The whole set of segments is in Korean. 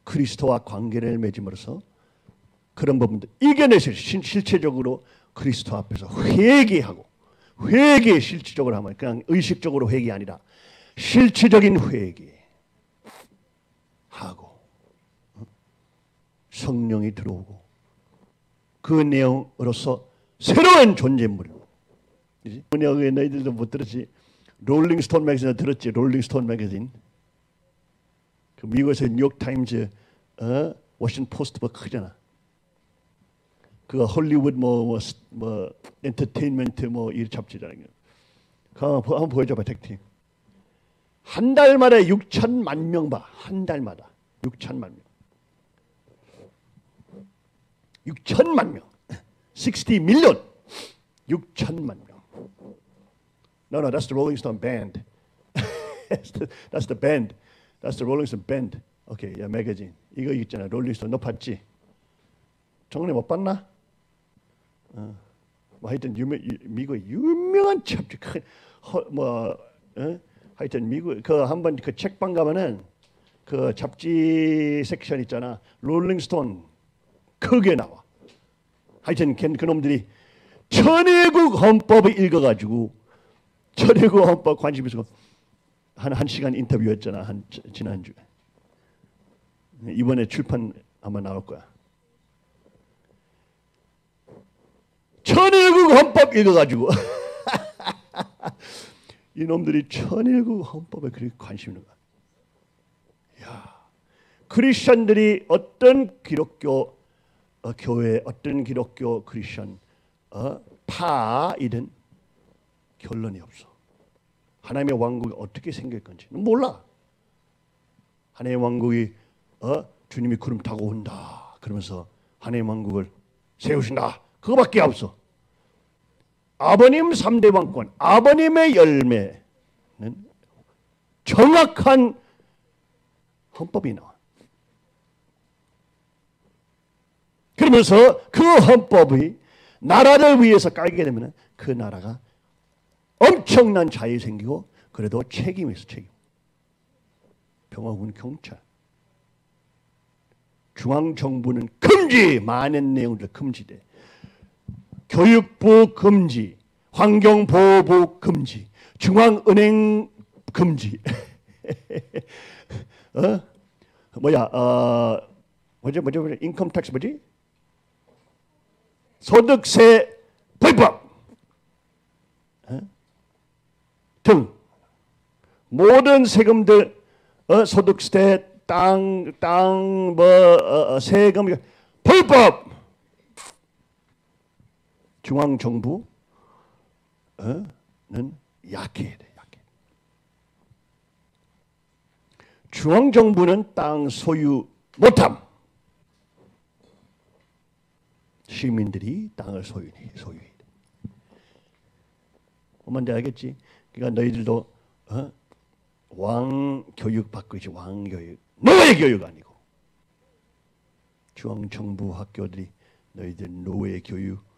그리스도와 관계를 맺음으로써 그런 부분들 이겨내서 실체적으로 그리스도 앞에서 회개하고 회개 실질적으로 하면 그냥 의식적으로 회개 아니라 실체적인 회개하고 성령이 들어오고 그 내용으로서 새로운 존재물이고 뭐냐고 너희들도 못 들었지? 롤링스톤 매거진 들었지? 롤링스톤 매거진 그 미국에서 뉴욕타임즈 워싱턴 포스트가 크잖아. 그 헐리우드 뭐 엔터테인먼트 뭐 이 잡지잖아. 그거 한번 보여줘봐 택팀. 한 달마다 6천만 명 봐. 한 달마다 6천만 명. 6천만 명. 60 million. 6천만 명. No, that's the Rolling Stone band. that's the band. That's the Rolling Stone band. 오케이, 야 매거진. 이거 있잖아. 롤링스톤 너 봤지? 정리 못 봤나? 뭐 하여튼 미국 유명한 잡지 하여튼 미국 그 한번 그 책방 가면은 그 잡지 섹션 있잖아. 롤링스톤 크게 나와. 하여튼 그놈들이 천일국 헌법을 읽어가지고 천일국 헌법 관심 있어서 한 시간 인터뷰했잖아. 지난주에. 이번에 출판 아마 나올 거야. 천일국 헌법 읽어가지고 이놈들이 천일국 헌법에 그렇게 관심 있는 거야. 야, 크리스천들이 어떤 기독교 교회 어떤 기독교 크리스천 파이든 결론이 없어. 하나님의 왕국이 어떻게 생길 건지 몰라. 하나님의 왕국이 주님이 구름 타고 온다 그러면서 하나님의 왕국을 세우신다. 그거밖에 없어. 아버님 3대 왕권, 아버님의 열매는 정확한 헌법이 나와. 그러면서 그 헌법이 나라를 위해서 깔게 되면 그 나라가 엄청난 자유가 생기고 그래도 책임이 있어. 책임. 병화군 경찰. 중앙정부는 금지. 많은 내용들 금지돼. 교육부 금지. 환경보호부 금지. 중앙은행 금지. 뭐지? 인컴택스 뭐지? 소득세 불법 등 모든 세금들 소득세 땅 세금 불법. 중앙 정부는 약해야 돼. 약해. 중앙 정부는 땅 소유 못함. 시민들이 땅을 소유해 돼. 뭔지 알겠지? 그러니까 너희들도 왕 교육 받고 있지. 왕 교육. 노예 교육 아니고. 중앙 정부 학교들이 너희들 노예 교육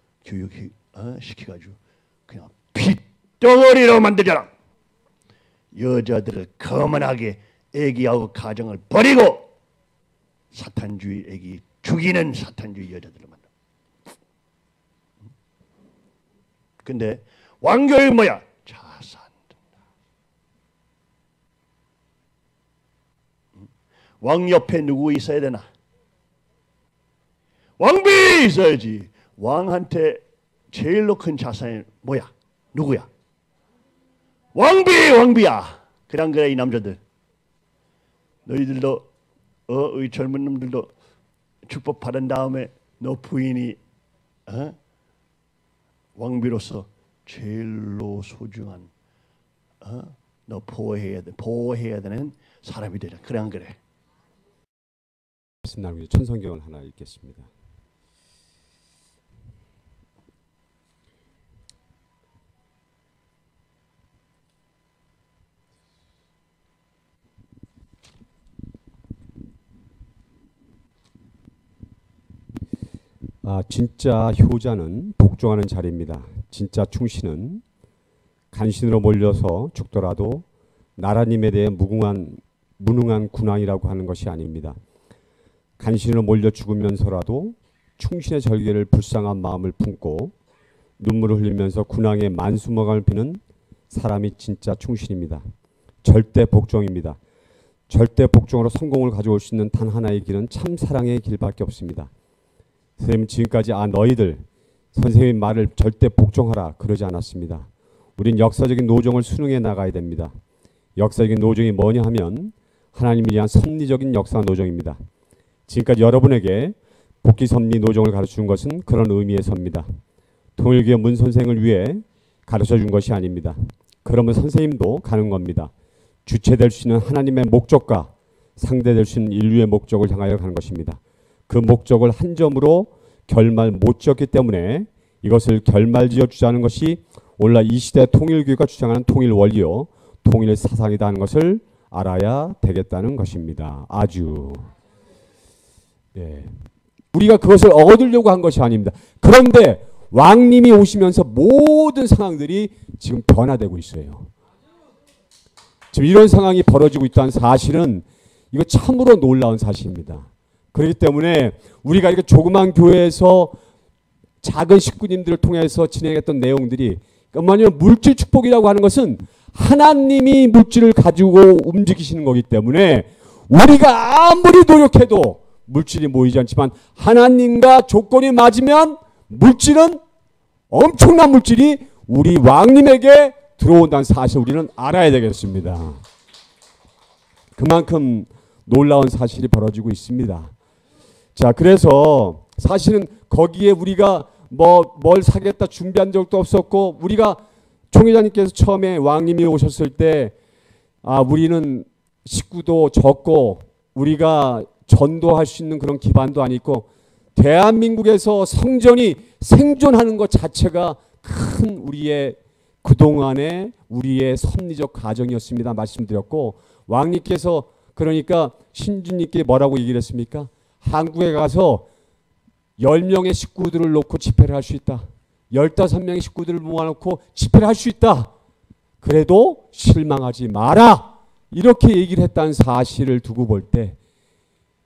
시켜가지고 그냥 핏덩어리로 만들잖아. 여자들을 거만하게 애기하고 가정을 버리고 사탄주의 애기 죽이는 사탄주의 여자들을 만들어. 근데 왕교육 뭐야? 자산 든다. 왕 옆에 누구 있어야 되나? 왕비 있어야지. 왕한테 제일로 큰 자산이 뭐야? 누구야? 왕비야. 그래 이 남자들. 너희들도 이 젊은 놈들도 축복 받은 다음에 너 부인이 왕비로서 제일로 소중한 너 보호해야 되는 사람이 되라. 그래 안 그래? 말씀 나누기 천성경을 하나 읽겠습니다. 진짜 효자는 복종하는 자리입니다. 진짜 충신은 간신으로 몰려서 죽더라도 나라님에 대해 무능한 군왕이라고 하는 것이 아닙니다. 간신으로 몰려 죽으면서라도 충신의 절개를 불쌍한 마음을 품고 눈물을 흘리면서 군왕의 만수무강을 비는 사람이 진짜 충신입니다. 절대 복종입니다. 절대 복종으로 성공을 가져올 수 있는 단 하나의 길은 참 사랑의 길밖에 없습니다. 선생님은 지금까지 너희들 선생님 말을 절대 복종하라 그러지 않았습니다. 우린 역사적인 노정을 수능해 나가야 됩니다. 역사적인 노정이 뭐냐 하면 하나님을 위한 섭리적인 역사 노정입니다. 지금까지 여러분에게 복귀 섭리 노정을 가르쳐준 것은 그런 의미에서입니다. 통일교회 문 선생을 위해 가르쳐준 것이 아닙니다. 그러면 선생님도 가는 겁니다. 주체될 수 있는 하나님의 목적과 상대될 수 있는 인류의 목적을 향하여 가는 것입니다. 그 목적을 한 점으로 결말 못 지었기 때문에 이것을 결말 지어주자는 것이 오늘날 이 시대 통일교회가 주장하는 통일 원리요 통일 사상이다 하는 것을 알아야 되겠다는 것입니다. 아주 네. 우리가 그것을 얻으려고 한 것이 아닙니다. 그런데 왕님이 오시면서 모든 상황들이 지금 변화되고 있어요. 지금 이런 상황이 벌어지고 있다는 사실은 이거 참으로 놀라운 사실입니다. 그렇기 때문에 우리가 이렇게 조그만 교회에서 작은 식구님들을 통해서 진행했던 내용들이 그만요 물질 축복이라고 하는 것은 하나님이 물질을 가지고 움직이시는 거기 때문에 우리가 아무리 노력해도 물질이 모이지 않지만 하나님과 조건이 맞으면 물질은 엄청난 물질이 우리 왕님에게 들어온다는 사실 우리는 알아야 되겠습니다. 그만큼 놀라운 사실이 벌어지고 있습니다. 자, 그래서 사실은 거기에 우리가 뭘 사겠다 준비한 적도 없었고 우리가 총회장님께서 처음에 왕님이 오셨을 때 우리는 식구도 적고 우리가 전도할 수 있는 그런 기반도 아니고 대한민국에서 성전이 생존하는 것 자체가 큰 우리의 그동안의 우리의 섭리적 가정이었습니다. 말씀드렸고 왕님께서 그러니까 신주님께 뭐라고 얘기를 했습니까? 한국에 가서 10명의 식구들을 놓고 집회를 할 수 있다. 15명의 식구들을 모아놓고 집회를 할 수 있다. 그래도 실망하지 마라. 이렇게 얘기를 했다는 사실을 두고 볼 때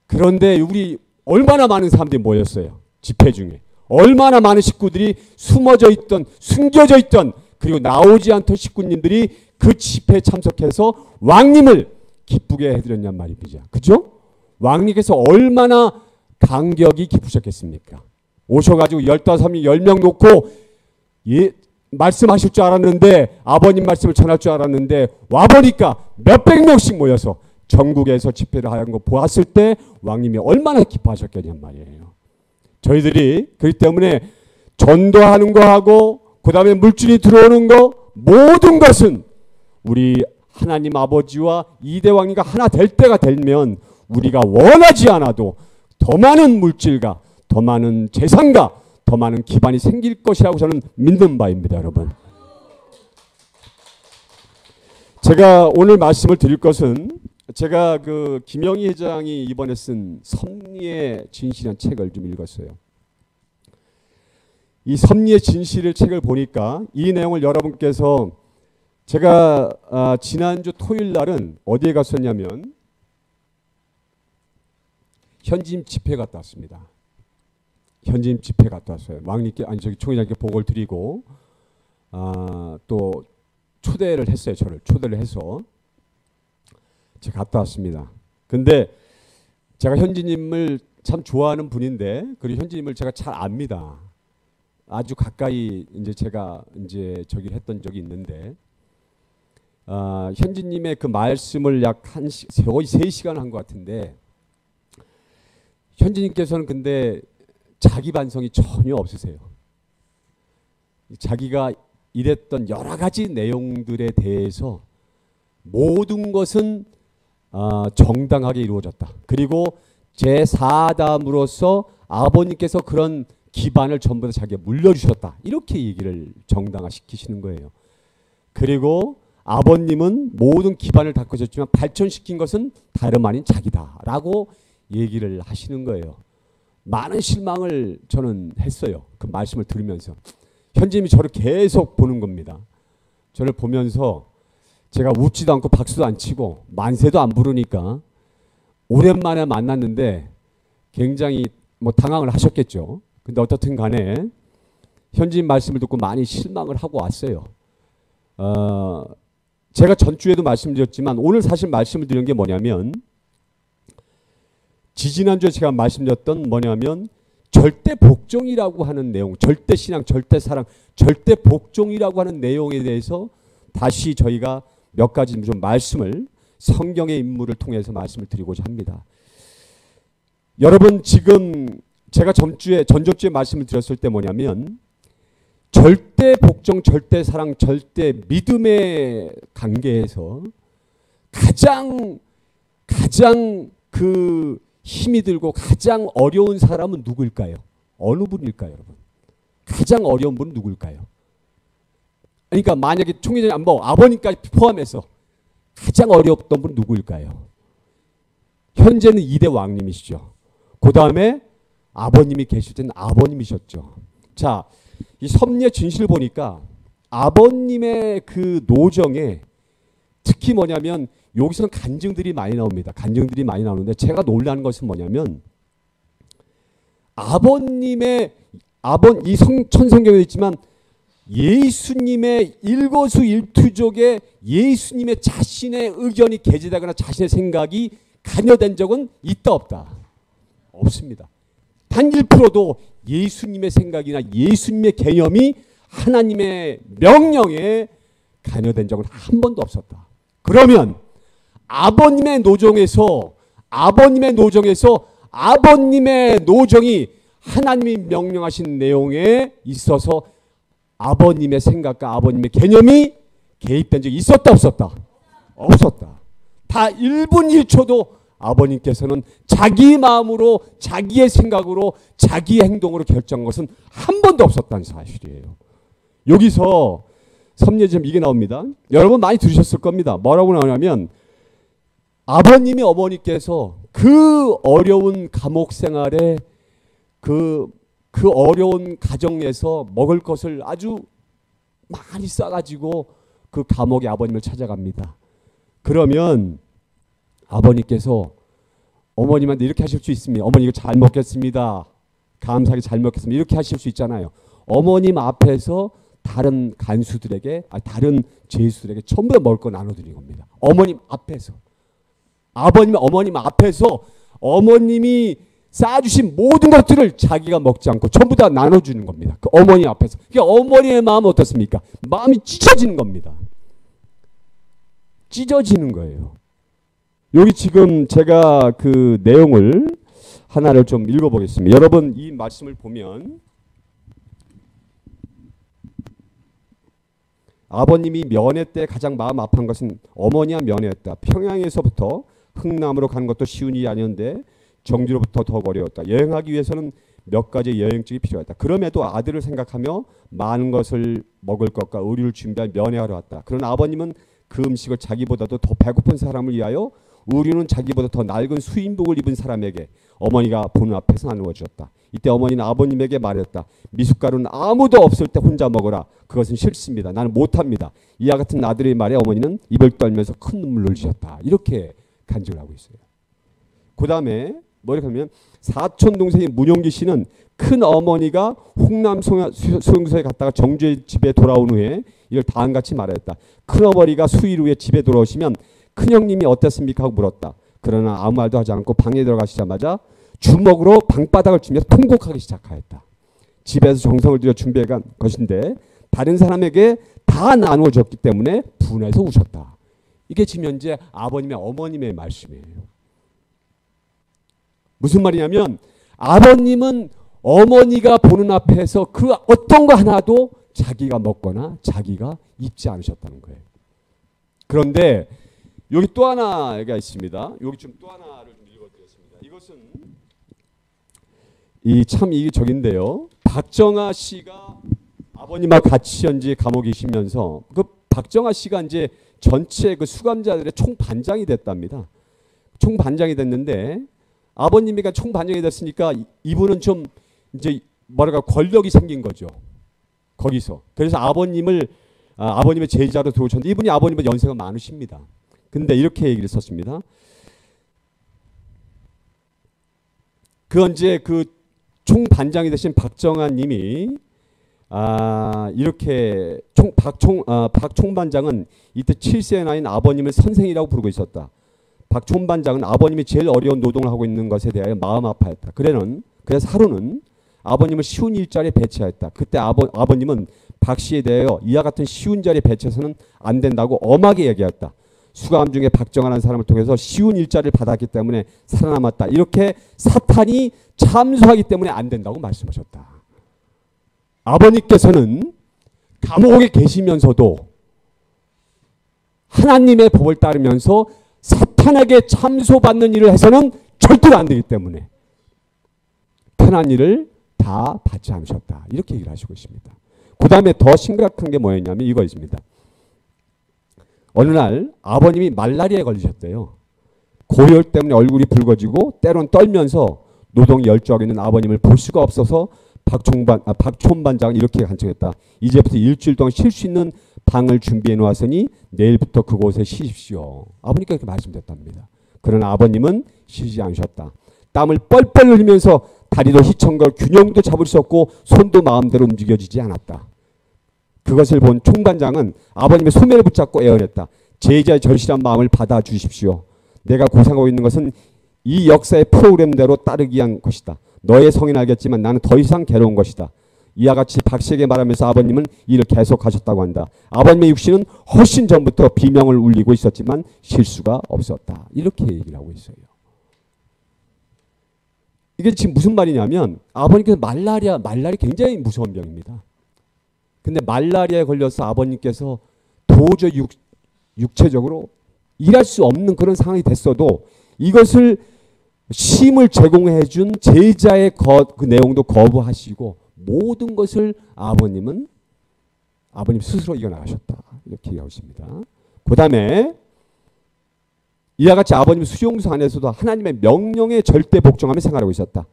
그런데 우리 얼마나 많은 사람들이 모였어요. 집회 중에. 얼마나 많은 식구들이 숨어져 있던 숨겨져 있던 그리고 나오지 않던 식구님들이 그 집회에 참석해서 왕님을 기쁘게 해드렸냔 말입니다. 그죠? 왕님께서 얼마나 감격이 깊으셨겠습니까? 오셔가지고 15명 10명 놓고 말씀하실 줄 알았는데 아버님 말씀을 전할 줄 알았는데 와보니까 몇백 명씩 모여서 전국에서 집회를 하는 거 보았을 때 왕님이 얼마나 기뻐하셨겠냔 말이에요. 저희들이 그렇기 때문에 전도하는 거 하고 그 다음에 물질이 들어오는 거 모든 것은 우리 하나님 아버지와 이대왕님과 하나 될 때가 되면 우리가 원하지 않아도 더 많은 물질과 더 많은 재산과 더 많은 기반이 생길 것이라고 저는 믿는 바입니다. 여러분. 제가 오늘 말씀을 드릴 것은 제가 그 김영희 회장이 이번에 쓴 섭리의 진실이라는 책을 좀 읽었어요. 이 섭리의 진실을 책을 보니까 이 내용을 여러분께서 제가 지난주 토요일 날은 어디에 갔었냐면 현지임 집회 갔다 왔습니다. 현지임 집회 갔다 왔어요. 왕님께 총회장님께 보고를 드리고 또 초대를 했어요. 저를 초대를 해서 제가 갔다 왔습니다. 근데 제가 현지님을 참 좋아하는 분인데 그리고 현지님을 제가 잘 압니다. 아주 가까이 이제 제가 이제 저기를 했던 적이 있는데 현지님의 그 말씀을 약 거의 3시간 한 것 같은데 현지님께서는 근데 자기 반성이 전혀 없으세요. 자기가 일했던 여러 가지 내용들에 대해서 모든 것은 정당하게 이루어졌다. 그리고 제4담으로서 아버님께서 그런 기반을 전부 다 자기가 물려주셨다. 이렇게 얘기를 정당화시키시는 거예요. 그리고 아버님은 모든 기반을 닦으셨지만 발전시킨 것은 다름 아닌 자기다라고 얘기를 하시는 거예요. 많은 실망을 저는 했어요. 그 말씀을 들으면서. 현지님이 저를 계속 보는 겁니다. 저를 보면서 제가 웃지도 않고 박수도 안 치고 만세도 안 부르니까 오랜만에 만났는데 굉장히 뭐 당황을 하셨겠죠. 근데 어떻든 간에 현지인 말씀을 듣고 많이 실망을 하고 왔어요. 제가 전주에도 말씀드렸지만 오늘 사실 말씀을 드린 게 뭐냐면 지지난주에 제가 말씀드렸던 뭐냐면 절대 복종이라고 하는 내용, 절대 신앙, 절대 사랑, 절대 복종이라고 하는 내용에 대해서 다시 저희가 몇 가지 좀 말씀을 성경의 인물을 통해서 말씀을 드리고자 합니다. 여러분 지금 제가 전주에 말씀을 드렸을 때 뭐냐면 절대 복종, 절대 사랑, 절대 믿음의 관계에서 가장 그 힘이 들고 가장 어려운 사람은 누구일까요? 어느 분일까요, 여러분? 가장 어려운 분은 누구일까요? 그러니까 만약에 총회장이 뭐 아버님까지 포함해서 가장 어려웠던 분은 누구일까요? 현재는 2대 왕님이시죠. 그 다음에 아버님이 계실 때는 아버님이셨죠. 자, 이 섭리의 진실을 보니까 아버님의 그 노정에 특히 뭐냐면 여기서는 간증들이 많이 나옵니다. 간증들이 많이 나오는데 제가 놀라는 것은 뭐냐면 이 천성경에 있지만 예수님의 일거수일투족에 예수님의 자신의 의견이 게재되거나 자신의 생각이 관여된 적은 있다 없다? 없습니다. 단 1%도 예수님의 생각이나 예수님의 개념이 하나님의 명령에 관여된 적은 한 번도 없었다. 그러면 아버님의 노정이 하나님이 명령하신 내용에 있어서 아버님의 생각과 아버님의 개념이 개입된 적이 있었다 없었다? 없었다. 다 1분 1초도 아버님께서는 자기 마음으로 자기의 생각으로 자기의 행동으로 결정한 것은 한 번도 없었다는 사실이에요. 여기서 섭리지금 이게 나옵니다. 여러분 많이 들으셨을 겁니다. 뭐라고 나오냐면 아버님이 어머니께서 그 어려운 감옥 생활에 그 어려운 가정에서 먹을 것을 아주 많이 싸가지고 그 감옥에 아버님을 찾아갑니다. 그러면 아버님께서 어머님한테 이렇게 하실 수 있습니다. 어머니 이거 잘 먹겠습니다. 감사하게 잘 먹겠습니다. 이렇게 하실 수 있잖아요. 어머님 앞에서 다른 간수들에게 다른 죄수들에게 전부 다 먹을 거 나눠드리는 겁니다. 어머님 앞에서. 어머님 앞에서 어머님이 쌓아주신 모든 것들을 자기가 먹지 않고 전부 다 나눠주는 겁니다. 그 어머니 앞에서. 그러니까 어머니의 마음은 어떻습니까? 마음이 찢어지는 겁니다. 찢어지는 거예요. 여기 지금 제가 그 내용을 하나를 좀 읽어보겠습니다. 여러분 이 말씀을 보면 아버님이 면회 때 가장 마음 아픈 것은 어머니와 면회였다. 평양에서부터 흥남으로 가는 것도 쉬운 일이 아니었는데 정지로부터 더 어려웠다. 여행하기 위해서는 몇 가지 여행증이 필요했다. 그럼에도 아들을 생각하며 많은 것을 먹을 것과 의류를 준비한 면회하러 왔다. 그러나 아버님은 그 음식을 자기보다도 더 배고픈 사람을 위하여 의류는 자기보다 더 낡은 수인복을 입은 사람에게 어머니가 보는 앞에서 나누어 주었다. 이때 어머니는 아버님에게 말했다. 미숫가루는 아무도 없을 때 혼자 먹어라. 그것은 싫습니다. 나는 못합니다. 이와 같은 아들의 말에 어머니는 입을 떨면서 큰 눈물을 지었다. 이렇게 간증을 하고 있어요. 그 다음에 뭐라고 하면 사촌 동생인 문용기 씨는 큰 어머니가 홍남 수용소에 갔다가 정주의 집에 돌아온 후에 이를 다음같이 말했다. 큰 어머니가 수일 후에 집에 돌아오시면 큰형님이 어땠습니까? 하고 물었다. 그러나 아무 말도 하지 않고 방에 들어가시자마자 주먹으로 방바닥을 치며 통곡하기 시작하였다. 집에서 정성을 들여 준비해간 것인데 다른 사람에게 다 나누어 줬기 때문에 분해서 우셨다. 이게 지금 현재 아버님의 어머님의 말씀이에요. 무슨 말이냐면 아버님은 어머니가 보는 앞에서 그 어떤 거 하나도 자기가 먹거나 자기가 입지 않으셨다는 거예요. 그런데 여기 또 하나가 있습니다. 여기 좀 또 하나를 좀 읽어드렸습니다. 이것은 이게 저긴데요. 박정아 씨가 아버님과 같이 현재 감옥에 계시면서 그 박정아 씨가 이제 전체 그 수감자들의 총반장이 됐답니다. 총반장이 됐는데 아버님이가 총반장이 됐으니까 이분은 좀 이제 뭐랄까 권력이 생긴 거죠. 거기서. 그래서 아버님의 제자로 들어오셨는데 이분이 아버님의 연세가 많으십니다. 근데 이렇게 얘기를 썼습니다. 그 언제 그 총반장이 되신 박정환 님이 이렇게 박 총반장은 이때 7세의 나이인 아버님을 선생이라고 부르고 있었다. 박 총반장은 아버님이 제일 어려운 노동을 하고 있는 것에 대하여 마음 아파했다. 그래서 하루는 아버님을 쉬운 일자리에 배치하였다. 그때 아버님은 박 씨에 대하여 이와 같은 쉬운 자리에 배치해서는 안 된다고 엄하게 얘기했다. 수감 중에 박정환이라는 사람을 통해서 쉬운 일자리를 받았기 때문에 살아남았다. 이렇게 사탄이 참소하기 때문에 안 된다고 말씀하셨다. 아버님께서는 감옥에 계시면서도 하나님의 법을 따르면서 사탄에게 참소받는 일을 해서는 절대로 안 되기 때문에 편한 일을 다 받지 않으셨다. 이렇게 얘기를 하시고 있습니다. 그 다음에 더 심각한 게 뭐였냐면 이거였습니다. 어느 날 아버님이 말라리아에 걸리셨대요. 고열 때문에 얼굴이 붉어지고 때론 떨면서 노동에 열중하고 있는 아버님을 볼 수가 없어서 박 총반장은 이렇게 간청했다. 이제부터 일주일 동안 쉴 수 있는 방을 준비해 놓았으니 내일부터 그곳에 쉬십시오. 아버님께 그렇게 말씀드렸답니다. 그러나 아버님은 쉬지 않으셨다. 땀을 뻘뻘 흘리면서 다리도 휘청거려 균형도 잡을 수 없고 손도 마음대로 움직여지지 않았다. 그것을 본 총반장은 아버님의 소매를 붙잡고 애원했다. 제자의 절실한 마음을 받아주십시오. 내가 고생하고 있는 것은 이 역사의 프로그램대로 따르기 위한 것이다. 너의 성의는 알겠지만 나는 더 이상 괴로운 것이다. 이와 같이 박 씨에게 말하면서 아버님은 일을 계속하셨다고 한다. 아버님의 육신은 훨씬 전부터 비명을 울리고 있었지만 실수가 없었다. 이렇게 얘기를 하고 있어요. 이게 지금 무슨 말이냐면 아버님께서 말라리아 굉장히 무서운 병입니다. 근데 말라리아에 걸려서 아버님께서 도저히 육체적으로 일할 수 없는 그런 상황이 됐어도 이것을 쉼을 제공해 준 제자의 그 내용도 거부하시고 모든 것을 아버님 스스로 이겨나가셨다. 이렇게 얘기하고 있습니다. 그 다음에 이와 같이 아버님 수용소 안에서도 하나님의 명령에 절대 복종하며 생활하고 있었다.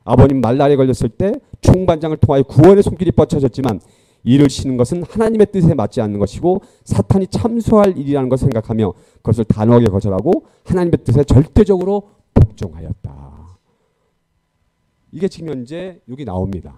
아버님 말라리아에 걸렸을 때 총반장을 통하여 구원의 손길이 뻗쳐졌지만 일을 쉬는 것은 하나님의 뜻에 맞지 않는 것이고 사탄이 참소할 일이라는 것을 생각하며 그것을 단호하게 거절하고 하나님의 뜻에 절대적으로 복종하였다. 이게 지금 현재 여기 나옵니다.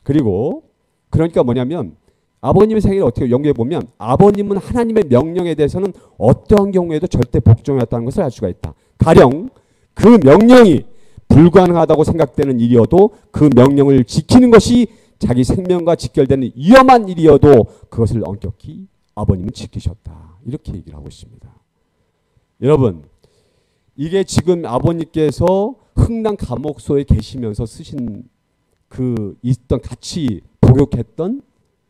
그리고 그러니까 뭐냐면 아버님의 생애를 어떻게 연구해 보면 아버님은 하나님의 명령에 대해서는 어떠한 경우에도 절대 복종했다는 것을 알 수가 있다. 가령 그 명령이 불가능하다고 생각되는 일이어도 그 명령을 지키는 것이 자기 생명과 직결되는 위험한 일이어도 그것을 엄격히 아버님은 지키셨다. 이렇게 얘기를 하고 있습니다. 여러분, 이게 지금 아버님께서 흥남 감옥소에 계시면서 쓰신 그 있던 같이 복역했던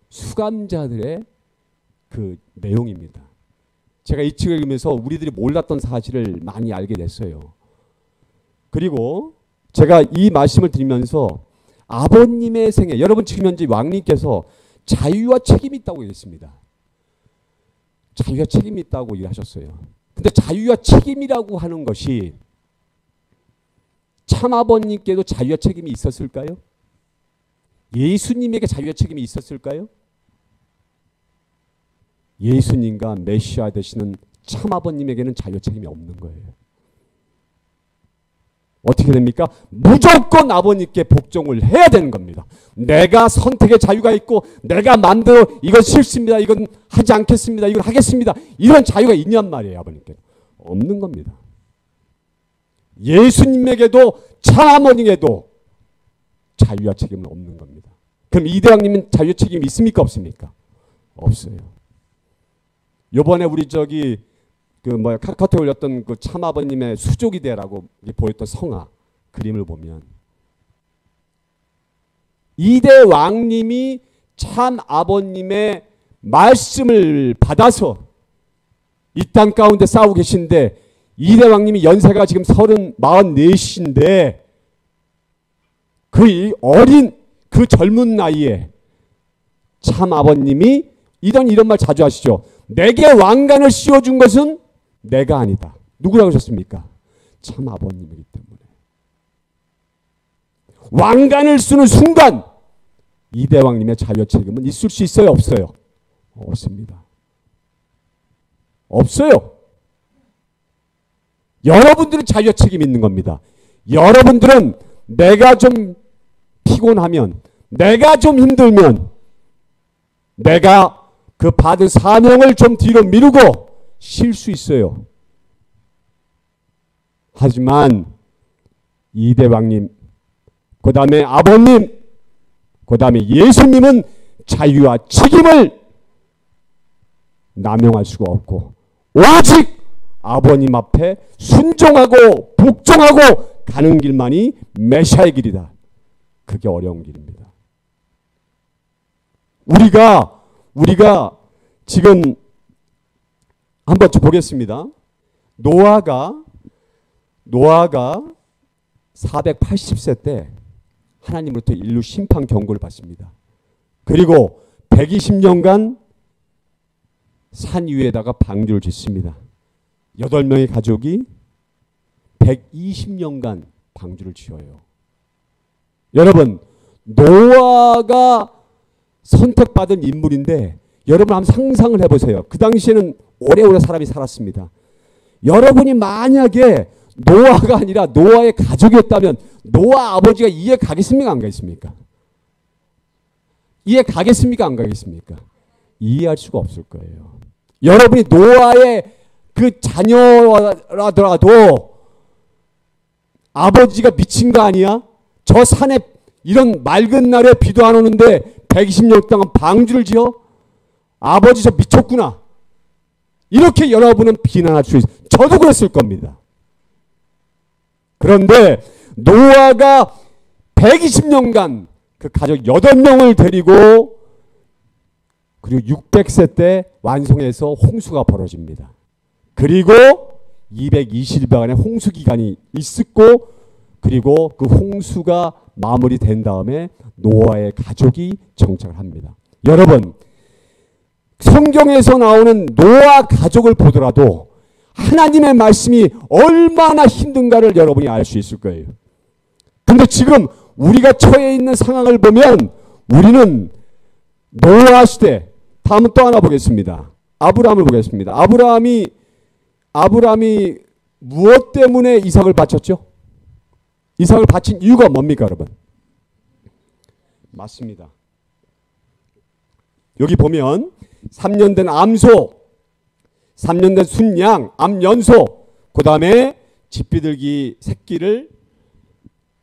수감자들의 그 내용입니다. 제가 이 책을 읽으면서 우리들이 몰랐던 사실을 많이 알게 됐어요. 그리고 제가 이 말씀을 드리면서 아버님의 생애, 여러분 지금 현재 왕님께서 자유와 책임이 있다고 얘기했습니다. 자유와 책임이 있다고 얘기하셨어요. 근데 자유와 책임이라고 하는 것이 참 아버님께도 자유와 책임이 있었을까요? 예수님에게 자유와 책임이 있었을까요? 예수님과 메시아 되시는 참 아버님에게는 자유와 책임이 없는 거예요. 어떻게 됩니까? 무조건 아버님께 복종을 해야 되는 겁니다. 내가 선택의 자유가 있고 내가 마음대로 이건 싫습니다. 이건 하지 않겠습니다. 이건 하겠습니다. 이런 자유가 있냔 말이에요. 아버님께. 없는 겁니다. 예수님에게도 참 아버님에게도 자유와 책임은 없는 겁니다. 그럼 이대왕님은 자유와 책임이 있습니까? 없습니까? 없어요. 요번에 우리 카카오톡에 올렸던 그 참아버님의 수족이대라고 보였던 성화 그림을 보면 이대 왕님이 참 아버님의 말씀을 받아서 이 땅 가운데 싸우고 계신데 이대 왕님이 연세가 지금 44인데 그 어린 그 젊은 나이에 참 아버님이 이런 말 자주 하시죠. 내게 왕관을 씌워준 것은 내가 아니다. 누구라고 하셨습니까? 참 아버님이기 때문에. 왕관을 쓰는 순간 이대왕님의 자유와 책임은 있을 수 있어요? 없어요? 없습니다. 없어요. 여러분들은 자유와 책임이 있는 겁니다. 여러분들은 내가 좀 피곤하면, 내가 좀 힘들면, 내가 그 받은 사명을 좀 뒤로 미루고 쉴 수 있어요. 하지만 이대왕님, 그 다음에 아버님, 그 다음에 예수님은 자유와 책임을 남용할 수가 없고 오직 아버님 앞에 순종하고 복종하고 가는 길만이 메시아의 길이다. 그게 어려운 길입니다. 우리가 지금 한번 보겠습니다. 노아가 480세 때 하나님으로부터 인류 심판 경고를 받습니다. 그리고 120년간 산 위에다가 방주를 짓습니다. 8명의 가족이 120년간 방주를 지어요. 여러분, 노아가 선택받은 인물인데 여러분 한번 상상을 해보세요. 그 당시에는 오래오래 사람이 살았습니다. 여러분이 만약에 노아가 아니라 노아의 가족이었다면 노아 아버지가 이해 가겠습니까? 안 가겠습니까? 이해 가겠습니까? 안 가겠습니까? 이해할 수가 없을 거예요. 여러분이 노아의 그 자녀라더라도 아버지가 미친 거 아니야? 저 산에 이런 맑은 날에 비도 안 오는데 120년 동안 방주를 지어? 아버지 저 미쳤구나. 이렇게 여러분은 비난할 수 있어요. 저도 그랬을 겁니다. 그런데 노아가 120년간 그 가족 8명을 데리고 그리고 600세 때 완성해서 홍수가 벌어집니다. 그리고 220일간의 홍수 기간이 있었고 그리고 그 홍수가 마무리된 다음에 노아의 가족이 정착을 합니다. 여러분, 성경에서 나오는 노아 가족을 보더라도 하나님의 말씀이 얼마나 힘든가를 여러분이 알 수 있을 거예요. 근데 지금 우리가 처해 있는 상황을 보면 우리는 노아 시대, 다음은 또 하나 보겠습니다. 아브라함을 보겠습니다. 아브라함이 무엇 때문에 이삭을 바쳤죠? 이삭을 바친 이유가 뭡니까, 여러분? 맞습니다. 여기 보면 3년 된 암소, 3년 된 순양, 암연소, 그 다음에 집비둘기 새끼를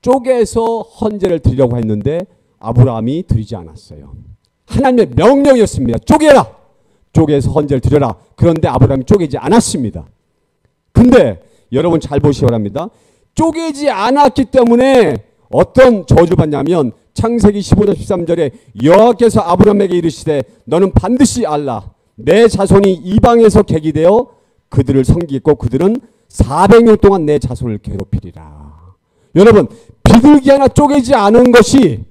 쪼개서 헌제를 드리려고 했는데 아브라함이 드리지 않았어요. 하나님의 명령이었습니다. 쪼개라! 쪼개서 헌제를 드려라. 그런데 아브라함이 쪼개지 않았습니다. 근데 여러분 잘 보시기 바랍니다. 쪼개지 않았기 때문에 어떤 저주를 받냐면 창세기 15장 13절에 여호와께서 아브라함에게 이르시되 너는 반드시 알라. 내 자손이 이방에서 객이 되어 그들을 섬기겠고 그들은 400년 동안 내 자손을 괴롭히리라. 여러분, 비둘기 하나 쪼개지 않은 것이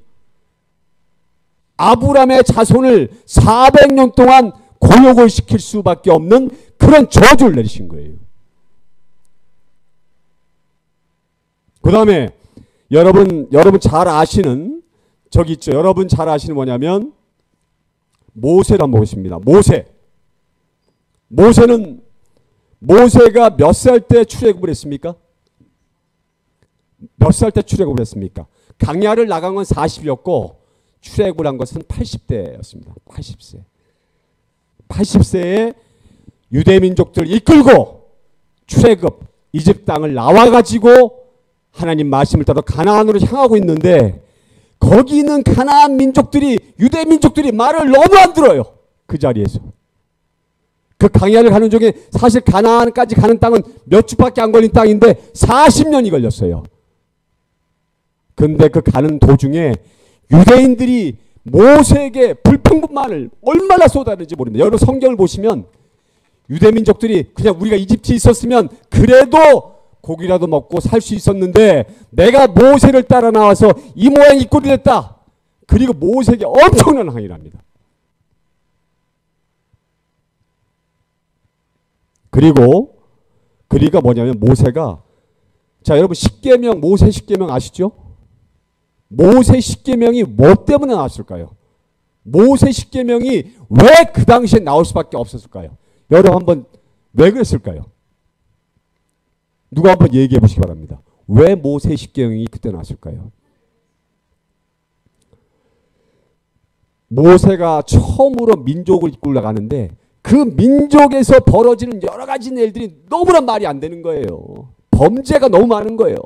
아브라함의 자손을 400년 동안 고역을 시킬 수밖에 없는 그런 저주를 내리신 거예요. 그 다음에 여러분 잘 아시는 저기 있죠. 여러분 잘 아시는 뭐냐면 모세를 한번 보겠습니다. 모세가 몇 살 때 출애굽을 했습니까? 몇 살 때 출애굽을 했습니까? 광야를 나간 건 40이었고 출애굽을 한 것은 80대였습니다. 80세에 유대 민족들을 이끌고 출애굽 이집 땅을 나와가지고 하나님 말씀을 따라 가나안으로 향하고 있는데 거기 있는 가나안 민족들이 유대 민족들이 말을 너무 안 들어요. 그 자리에서. 그 광야를 가는 중에 사실 가나안까지 가는 땅은 몇 주밖에 안 걸린 땅인데 40년이 걸렸어요. 근데 그 가는 도중에 유대인들이 모세에게 불평불만을 얼마나 쏟아내는지 모릅니다. 여러분 성경을 보시면 유대 민족들이 그냥 우리가 이집트에 있었으면 그래도 고기라도 먹고 살 수 있었는데 내가 모세를 따라 나와서 이 모양 이 꼴이 됐다. 그리고 모세에게 엄청난 항의를 합니다. 그리고 뭐냐면 모세가 자 여러분 십계명 모세 십계명 아시죠? 모세 십계명이 뭐 때문에 나왔을까요? 모세 십계명이 왜 그 당시에 나올 수밖에 없었을까요? 여러분 한번 왜 그랬을까요? 누가 한번 얘기해 보시기 바랍니다. 왜 모세 십계명이 그때 나왔을까요? 모세가 처음으로 민족을 이끌어 나가는데 그 민족에서 벌어지는 여러 가지 일들이 너무나 말이 안 되는 거예요. 범죄가 너무 많은 거예요.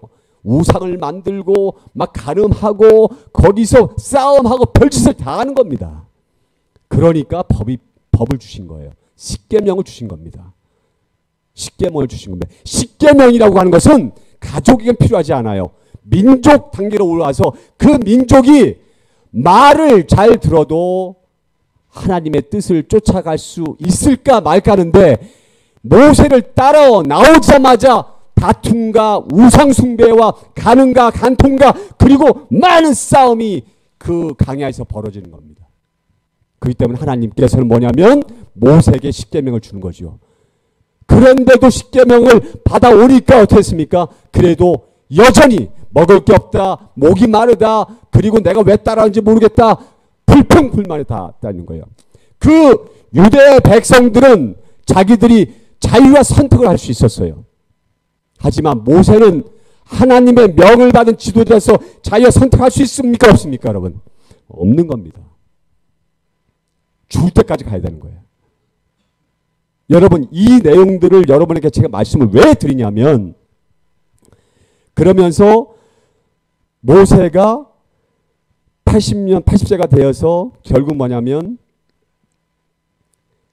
우상을 만들고 막 간음하고 거기서 싸움하고 별짓을 다 하는 겁니다. 그러니까 법을 주신 거예요. 십계명을 주신 겁니다. 십계명을 주신 겁니다. 십계명이라고 하는 것은 가족에게 필요하지 않아요. 민족 단계로 올라와서 그 민족이 말을 잘 들어도 하나님의 뜻을 쫓아갈 수 있을까 말까 하는데 모세를 따라 나오자마자 다툼과 우상숭배와 간음과 간통과 그리고 많은 싸움이 그 강야에서 벌어지는 겁니다. 그렇기 때문에 하나님께서는 뭐냐면 모세에게 십계명을 주는 거죠. 그런데도 십계명을 받아오니까 어떻게 했습니까? 그래도 여전히 먹을 게 없다, 목이 마르다, 그리고 내가 왜 따라하는지 모르겠다, 불평불만이 다 있다는 거예요. 그 유대 백성들은 자기들이 자유와 선택을 할 수 있었어요. 하지만 모세는 하나님의 명을 받은 지도자로서 자유와 선택할 수 있습니까? 없습니까? 여러분? 없는 겁니다. 죽을 때까지 가야 되는 거예요. 여러분, 이 내용들을 여러분에게 제가 말씀을 왜 드리냐면, 그러면서 모세가 80세가 되어서 결국 뭐냐면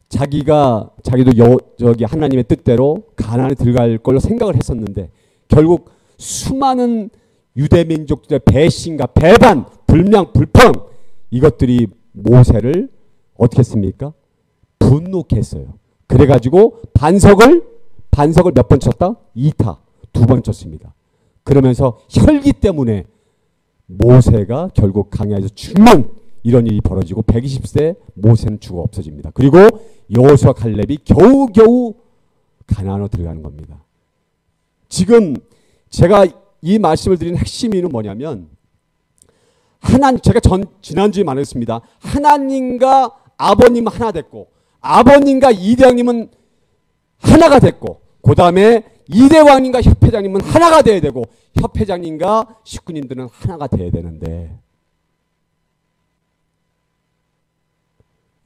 자기도 저기 하나님의 뜻대로 가나안에 들어갈 걸로 생각을 했었는데 결국 수많은 유대 민족들의 배신과 배반, 불명, 불평 이것들이 모세를 어떻게 했습니까? 분노케 했어요. 그래가지고 반석을 몇 번 쳤다? 2타, 2번 쳤습니다. 그러면서 혈기 때문에 모세가 결국 강야에서 죽는 이런 일이 벌어지고 120세 모세는 죽어 없어집니다. 그리고 여호수아 칼렙이 겨우겨우 가나안으로 들어가는 겁니다. 지금 제가 이 말씀을 드리는 핵심은 뭐냐면 제가 지난주에 말했습니다. 하나님과 아버님은 하나 됐고 아버님과 이대왕님은 하나가 됐고 그 다음에 이대왕님과 협회장님은 하나가 돼야 되고 협회장님과 식구님들은 하나가 돼야 되는데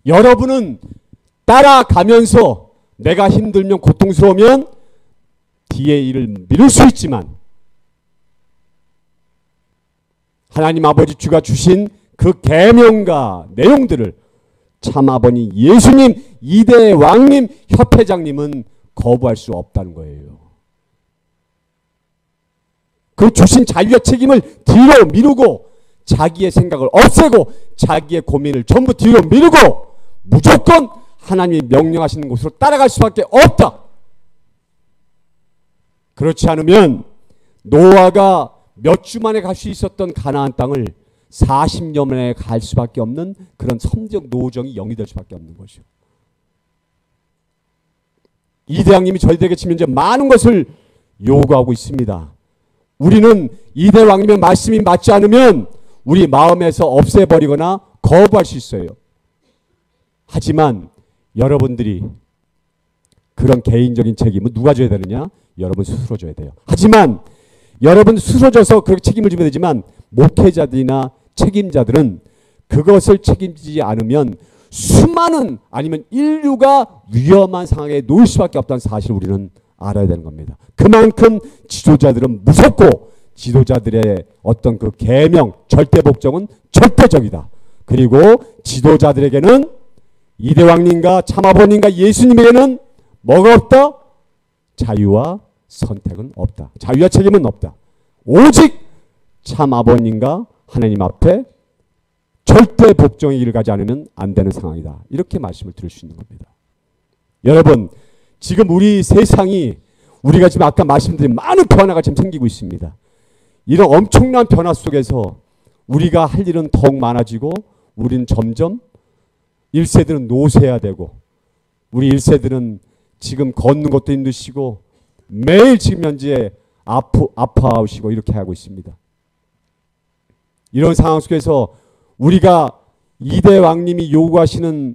여러분은 따라가면서 내가 힘들면 고통스러우면 뒤에 일을 미룰 수 있지만 하나님 아버지 주가 주신 그 계명과 내용들을 참아버니 예수님, 이대왕님, 협회장님은 거부할 수 없다는 거예요. 그 주신 자유의 책임을 뒤로 미루고 자기의 생각을 없애고 자기의 고민을 전부 뒤로 미루고 무조건 하나님이 명령하시는 곳으로 따라갈 수밖에 없다. 그렇지 않으면 노아가 몇 주 만에 갈 수 있었던 가나안 땅을 40년 만에 갈 수밖에 없는 그런 섬적 노정이 영이 될 수밖에 없는 것이죠. 이대왕님이 저희들에게 지금 현재 많은 것을 요구하고 있습니다. 우리는 이대왕님의 말씀이 맞지 않으면 우리 마음에서 없애버리거나 거부할 수 있어요. 하지만 여러분들이 그런 개인적인 책임은 누가 져야 되느냐? 여러분 스스로 져야 돼요. 하지만 여러분 스스로 져서 그렇게 책임을 지면 되지만 목회자들이나 책임자들은 그것을 책임지지 않으면 수많은 아니면 인류가 위험한 상황에 놓일 수밖에 없다는 사실을 우리는 알아야 되는 겁니다. 그만큼 지도자들은 무섭고 지도자들의 어떤 그 계명, 절대 복종은 절대적이다. 그리고 지도자들에게는 이대왕님과 참아버님과 예수님에게는 뭐가 없다? 자유와 선택은 없다. 자유와 책임은 없다. 오직 참아버님과 하나님 앞에 절대 복종의 길을 가지 않으면 안 되는 상황이다. 이렇게 말씀을 드릴 수 있는 겁니다. 여러분, 지금 우리 세상이 우리가 지금 아까 말씀드린 많은 변화가 지금 생기고 있습니다. 이런 엄청난 변화 속에서 우리가 할 일은 더욱 많아지고 우리는 점점 1세들은 노쇠해야 되고 우리 1세들은 지금 걷는 것도 힘드시고 매일 지금 현재 아파하시고 이렇게 하고 있습니다. 이런 상황 속에서 우리가 이대왕님이 요구하시는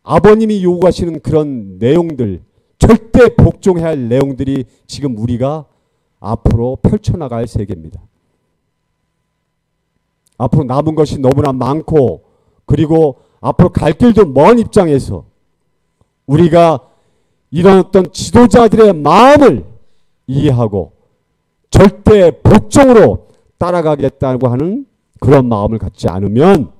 아버님이 요구하시는 그런 내용들 절대 복종해야 할 내용들이 지금 우리가 앞으로 펼쳐나갈 세계입니다. 앞으로 남은 것이 너무나 많고 그리고 앞으로 갈 길도 먼 입장에서 우리가 이런 어떤 지도자들의 마음을 이해하고 절대 복종으로 따라가겠다고 하는 그런 마음을 갖지 않으면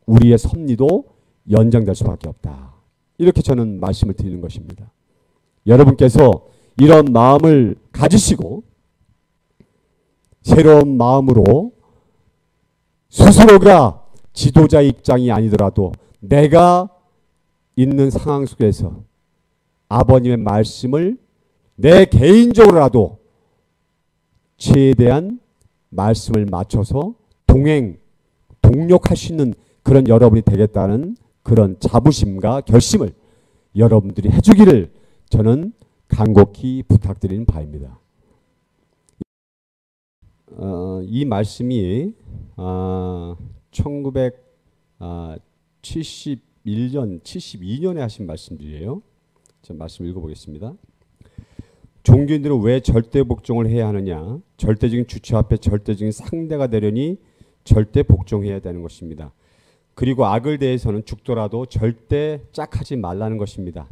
우리의 섭리도 연장될 수밖에 없다. 이렇게 저는 말씀을 드리는 것입니다. 여러분께서 이런 마음을 가지시고 새로운 마음으로 스스로가 지도자 입장이 아니더라도 내가 있는 상황 속에서 아버님의 말씀을 내 개인적으로라도 최대한 말씀을 맞춰서 동력할 수 있는 그런 여러분이 되겠다는 그런 자부심과 결심을 여러분들이 해주기를 저는 간곡히 부탁드리는 바입니다. 이 말씀이 1971년, 72년에 하신 말씀들이에요. 제가 말씀 읽어보겠습니다. 종교인들은 왜 절대 복종을 해야 하느냐? 절대적인 주체 앞에 절대적인 상대가 되려니 절대 복종해야 되는 것입니다. 그리고 악을 대해서는 죽더라도 절대 짝하지 말라는 것입니다.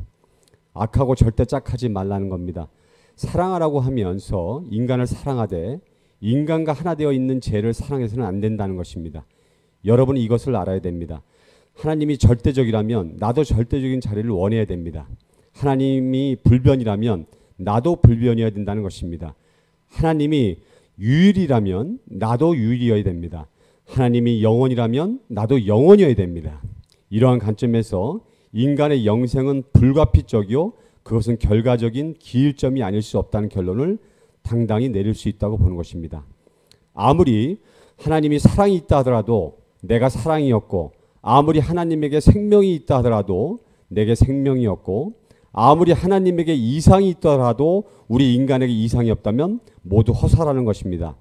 악하고 절대 짝하지 말라는 겁니다. 사랑하라고 하면서 인간을 사랑하되 인간과 하나 되어 있는 죄를 사랑해서는 안 된다는 것입니다. 여러분은 이것을 알아야 됩니다. 하나님이 절대적이라면 나도 절대적인 자리를 원해야 됩니다. 하나님이 불변이라면 나도 불변이어야 된다는 것입니다. 하나님이 유일이라면 나도 유일이어야 됩니다. 하나님이 영원이라면 나도 영원이어야 됩니다. 이러한 관점에서 인간의 영생은 불가피적이요 그것은 결과적인 기일점이 아닐 수 없다는 결론을 당당히 내릴 수 있다고 보는 것입니다. 아무리 하나님이 사랑이 있다 하더라도 내가 사랑이었고 아무리 하나님에게 생명이 있다 하더라도 내게 생명이었고 아무리 하나님에게 이상이 있더라도 우리 인간에게 이상이 없다면 모두 허사라는 것입니다.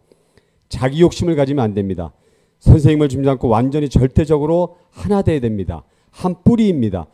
자기 욕심을 가지면 안 됩니다. 선생님을 짐작고 완전히 절대적으로 하나 돼야 됩니다. 한 뿌리입니다.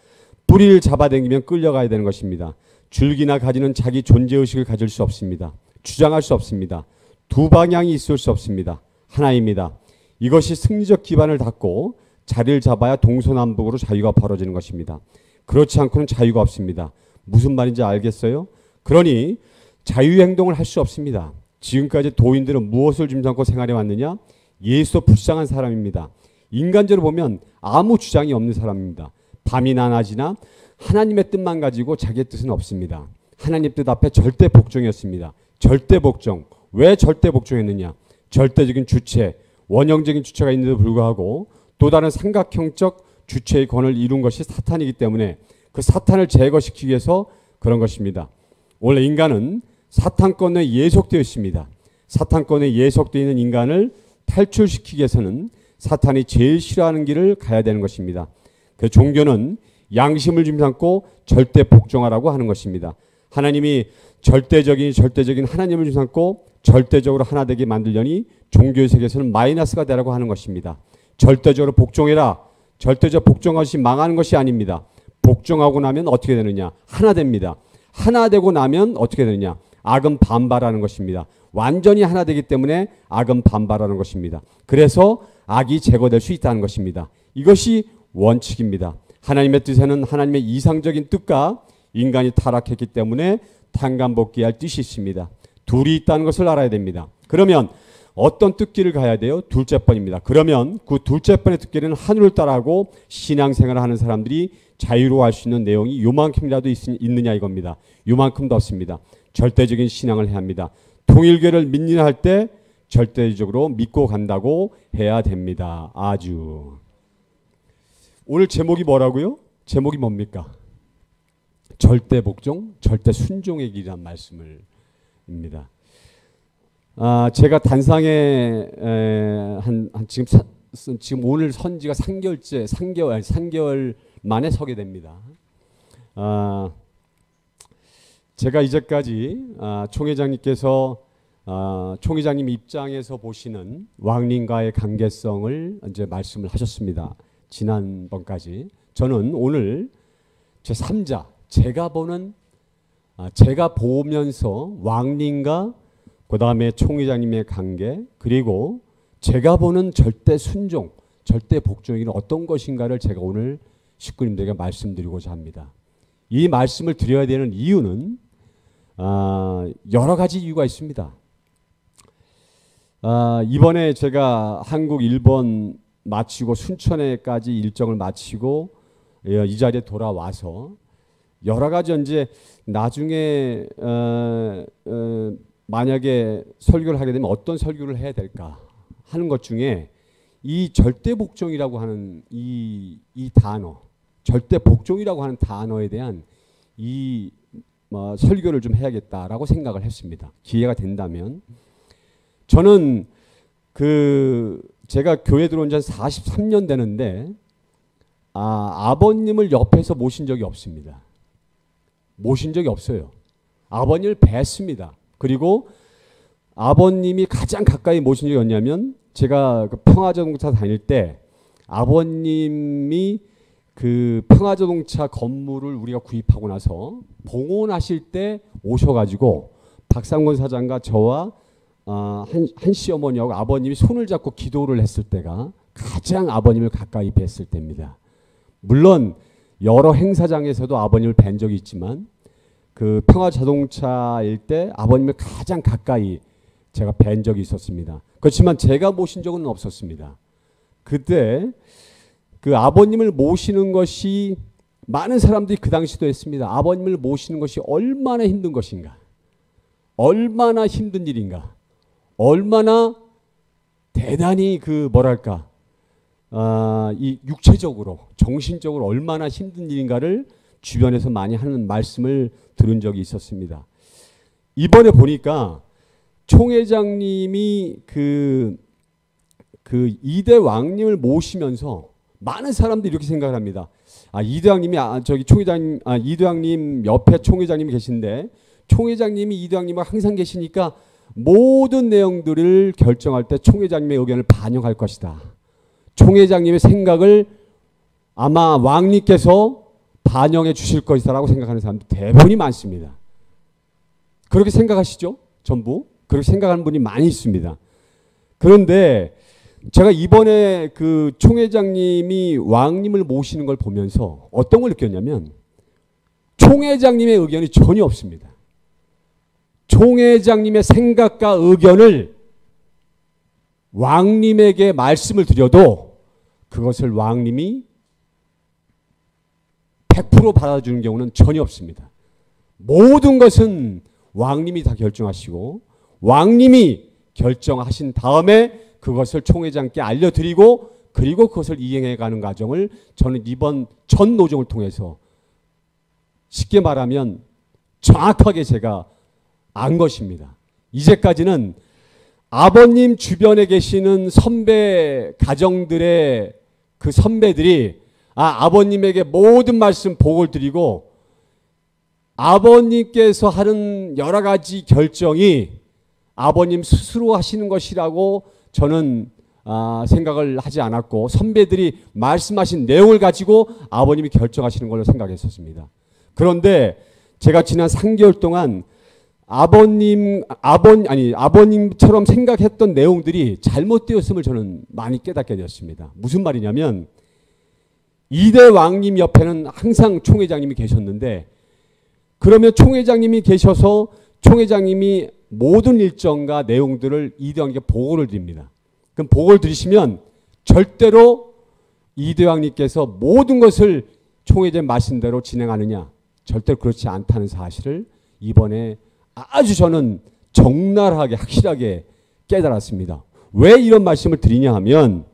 뿌리를 잡아당기면 끌려가야 되는 것입니다. 줄기나 가지는 자기 존재의식을 가질 수 없습니다. 주장할 수 없습니다. 두 방향이 있을 수 없습니다. 하나입니다. 이것이 승리적 기반을 닫고 자리를 잡아야 동서남북으로 자유가 벌어지는 것입니다. 그렇지 않고는 자유가 없습니다. 무슨 말인지 알겠어요? 그러니 자유행동을 할 수 없습니다. 지금까지 도인들은 무엇을 짐삼고 생활해 왔느냐? 예수 불쌍한 사람입니다. 인간적으로 보면 아무 주장이 없는 사람입니다. 밤이나 낮이나 하나님의 뜻만 가지고 자기의 뜻은 없습니다. 하나님 뜻 앞에 절대 복종이었습니다. 절대 복종. 왜 절대 복종했느냐? 절대적인 주체, 원형적인 주체가 있는데도 불구하고 또 다른 삼각형적 주체의 권을 이룬 것이 사탄이기 때문에 그 사탄을 제거시키기 위해서 그런 것입니다. 원래 인간은 사탄권에 예속되어 있습니다. 사탄권에 예속되어 있는 인간을 탈출시키기 위해서는 사탄이 제일 싫어하는 길을 가야 되는 것입니다. 그 종교는 양심을 짐삼고 절대 복종하라고 하는 것입니다. 하나님이 절대적인 하나님을 짐삼고 절대적으로 하나 되게 만들려니 종교의 세계에서는 마이너스가 되라고 하는 것입니다. 절대적으로 복종해라. 절대적 복종한 것이 망하는 것이 아닙니다. 복종하고 나면 어떻게 되느냐? 하나 됩니다. 하나 되고 나면 어떻게 되느냐? 악은 반발하는 것입니다. 완전히 하나 되기 때문에 악은 반발하는 것입니다. 그래서 악이 제거될 수 있다는 것입니다. 이것이 원칙입니다. 하나님의 뜻에는 하나님의 이상적인 뜻과 인간이 타락했기 때문에 탄감복귀할 뜻이 있습니다. 둘이 있다는 것을 알아야 됩니다. 그러면 어떤 뜻길을 가야 돼요? 둘째 번입니다. 그러면 그 둘째 번의 뜻길은 하늘을 따라하고 신앙생활을 하는 사람들이 자유로워할 수 있는 내용이 요만큼이라도 있느냐 이겁니다. 요만큼도 없습니다. 절대적인 신앙을 해야 합니다. 통일교를 믿느냐 할 때 절대적으로 믿고 간다고 해야 됩니다. 아주. 오늘 제목이 뭐라고요? 제목이 뭡니까? 절대 복종, 절대 순종의 길이란 말씀입니다. 제가 단상에 지금 오늘 선지가 3개월 만에 서게 됩니다. 제가 이제까지 총회장님께서 총회장님 입장에서 보시는 왕님과의 관계성을 이제 말씀을 하셨습니다. 지난번까지 저는 오늘 제 3자 제가 보면서 왕님과 그 다음에 총회장님의 관계, 그리고 제가 보는 절대 순종, 절대 복종이 어떤 것인가를 제가 오늘 식구님들에게 말씀드리고자 합니다. 이 말씀을 드려야 되는 이유는 여러 가지 이유가 있습니다. 이번에 제가 한국, 일본 마치고 순천에까지 일정을 마치고 이 자리에 돌아와서 여러 가지 이제 나중에 만약에 설교를 하게 되면 어떤 설교를 해야 될까 하는 것 중에 이 절대 복종이라고 하는 이 단어, 절대 복종이라고 하는 단어에 대한 이 설교를 좀 해야겠다라고 생각을 했습니다. 기회가 된다면. 저는 제가 교회 들어온 지 한 43년 되는데 아버님을 옆에서 모신 적이 없습니다. 모신 적이 없어요. 아버님을 뵀습니다. 그리고 아버님이 가장 가까이 모신 적이 없냐면 제가 평화자동차 다닐 때 아버님이 그 평화자동차 건물을 우리가 구입하고 나서 봉헌하실 때 오셔가지고 박상권 사장과 저와 한 시어머니하고 아버님이 손을 잡고 기도를 했을 때가 가장 아버님을 가까이 뵀을 때입니다. 물론 여러 행사장에서도 아버님을 뵌 적이 있지만 그 평화자동차일 때 아버님을 가장 가까이 제가 뵌 적이 있었습니다. 그렇지만 제가 모신 적은 없었습니다. 그때 그 아버님을 모시는 것이 많은 사람들이 그 당시도 했습니다. 아버님을 모시는 것이 얼마나 힘든 것인가, 얼마나 힘든 일인가, 얼마나 대단히 이 육체적으로, 정신적으로 얼마나 힘든 일인가를 주변에서 많이 하는 말씀을 들은 적이 있었습니다. 이번에 보니까 총회장님이 이대 왕님을 모시면서 많은 사람들이 이렇게 생각을 합니다. 이대왕님이 총회장님, 이대왕님 옆에 총회장님이 계신데 총회장님이 이대왕님과 항상 계시니까 모든 내용들을 결정할 때 총회장님의 의견을 반영할 것이다. 총회장님의 생각을 아마 왕님께서 반영해 주실 것이다라고 생각하는 사람들 대부분이 많습니다. 그렇게 생각하시죠? 전부? 그렇게 생각하는 분이 많이 있습니다. 그런데 제가 이번에 그 총회장님이 왕님을 모시는 걸 보면서 어떤 걸 느꼈냐면 총회장님의 의견이 전혀 없습니다. 총회장님의 생각과 의견을 왕님에게 말씀을 드려도 그것을 왕님이 100% 받아주는 경우는 전혀 없습니다. 모든 것은 왕님이 다 결정하시고 왕님이 결정하신 다음에 그것을 총회장께 알려드리고 그리고 그것을 이행해가는 과정을 저는 이번 전 노정을 통해서 쉽게 말하면 정확하게 제가 안 것입니다. 이제까지는 아버님 주변에 계시는 선배 가정들의 그 선배들이 아버님에게 모든 말씀 보고를 드리고 아버님께서 하는 여러 가지 결정이 아버님 스스로 하시는 것이라고 저는 생각을 하지 않았고 선배들이 말씀하신 내용을 가지고 아버님이 결정하시는 걸로 생각했었습니다. 그런데 제가 지난 3개월 동안 아버님처럼 생각했던 내용들이 잘못되었음을 저는 많이 깨닫게 되었습니다. 무슨 말이냐면 이대 왕님 옆에는 항상 총회장님이 계셨는데 그러면 총회장님이 계셔서 총회장님이 모든 일정과 내용들을 이대왕님께 보고를 드립니다. 그럼 보고를 드리시면 절대로 이대왕님께서 모든 것을 총회장님 말씀대로 진행하느냐? 절대로 그렇지 않다는 사실을 이번에 아주 저는 적나라하게 확실하게 깨달았습니다. 왜 이런 말씀을 드리냐 하면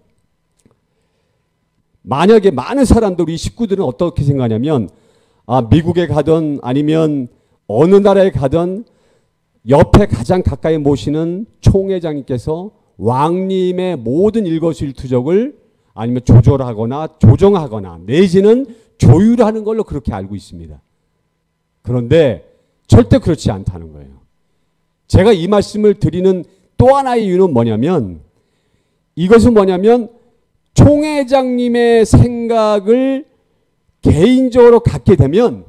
만약에 많은 사람들, 우리 식구들은 어떻게 생각하냐면 미국에 가든 아니면 어느 나라에 가든 옆에 가장 가까이 모시는 총회장님께서 왕님의 모든 일거수일투족을 아니면 조절하거나 조정하거나 내지는 조율하는 걸로 그렇게 알고 있습니다. 그런데 절대 그렇지 않다는 거예요. 제가 이 말씀을 드리는 또 하나의 이유는 뭐냐면 이것은 뭐냐면 총회장님의 생각을 개인적으로 갖게 되면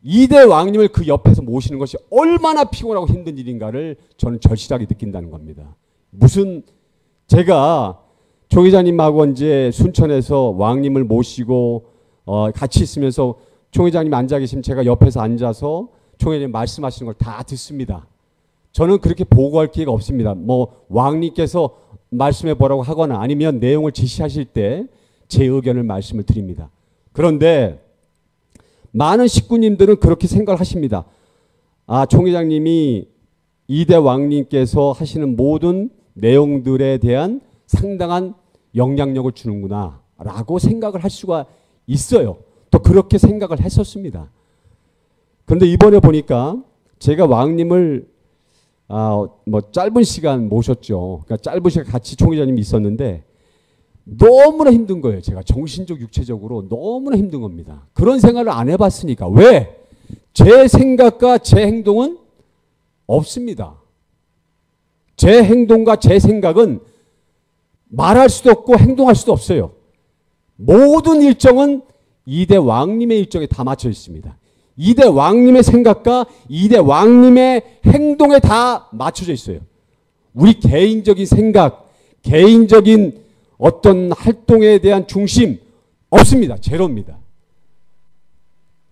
2대 왕님을 그 옆에서 모시는 것이 얼마나 피곤하고 힘든 일인가를 저는 절실하게 느낀다는 겁니다. 무슨 제가 조 회장님하고 이제 순천에서 왕님을 모시고 같이 있으면서 조 회장님 앉아 계시면 제가 옆에서 앉아서 조 회장님 말씀하시는 걸 다 듣습니다. 저는 그렇게 보고할 기회가 없습니다. 뭐 왕님께서 말씀해 보라고 하거나 아니면 내용을 제시하실 때 제 의견을 말씀을 드립니다. 그런데 많은 식구님들은 그렇게 생각을 하십니다. 아, 총 회장님이 2대 왕님께서 하시는 모든 내용들에 대한 상당한 영향력을 주는구나 라고 생각을 할 수가 있어요. 또 그렇게 생각을 했었습니다. 그런데 이번에 보니까 제가 왕님을 뭐 짧은 시간 모셨죠. 그러니까 짧은 시간 같이 총 회장님이 있었는데 너무나 힘든 거예요. 제가 정신적 육체적으로 너무나 힘든 겁니다. 그런 생활을 안 해봤으니까. 왜? 제 생각과 제 행동은 없습니다. 제 행동과 제 생각은 말할 수도 없고 행동할 수도 없어요. 모든 일정은 2대 왕님의 일정에 다 맞춰 있습니다. 2대 왕님의 생각과 2대 왕님의 행동에 다 맞춰져 있어요. 우리 개인적인 생각, 개인적인 어떤 활동에 대한 중심 없습니다. 제로입니다.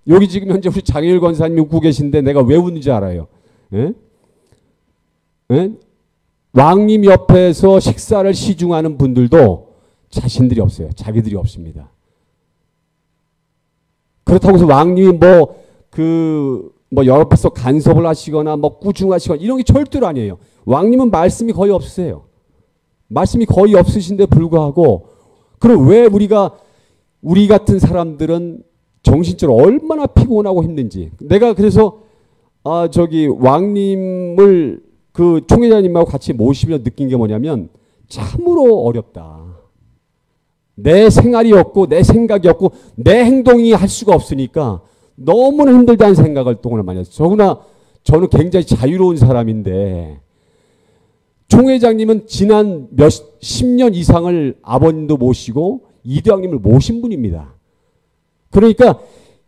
여기 지금 현재 우리 장일 권사님이 웃고 계신데 내가 왜 웃는지 알아요. 예? 예? 왕님 옆에서 식사를 시중하는 분들도 자신들이 없어요. 자기들이 없습니다. 그렇다고 해서 왕님이 옆에서 간섭을 하시거나 꾸중하시거나 이런 게 절대로 아니에요. 왕님은 말씀이 거의 없으세요. 말씀이 거의 없으신데 불구하고 그럼 왜 우리 같은 사람들은 정신적으로 얼마나 피곤하고 힘든지 내가 그래서 왕님을 그 총회장님하고 같이 모시며 느낀 게 뭐냐면 참으로 어렵다. 내 생활이 없고 내 생각이 없고 내 행동이 할 수가 없으니까 너무나 힘들다는 생각을 동안 많이 했어요. 더구나 저는 굉장히 자유로운 사람인데 총 회장님은 지난 10년 이상을 아버님도 모시고 이대왕님을 모신 분입니다. 그러니까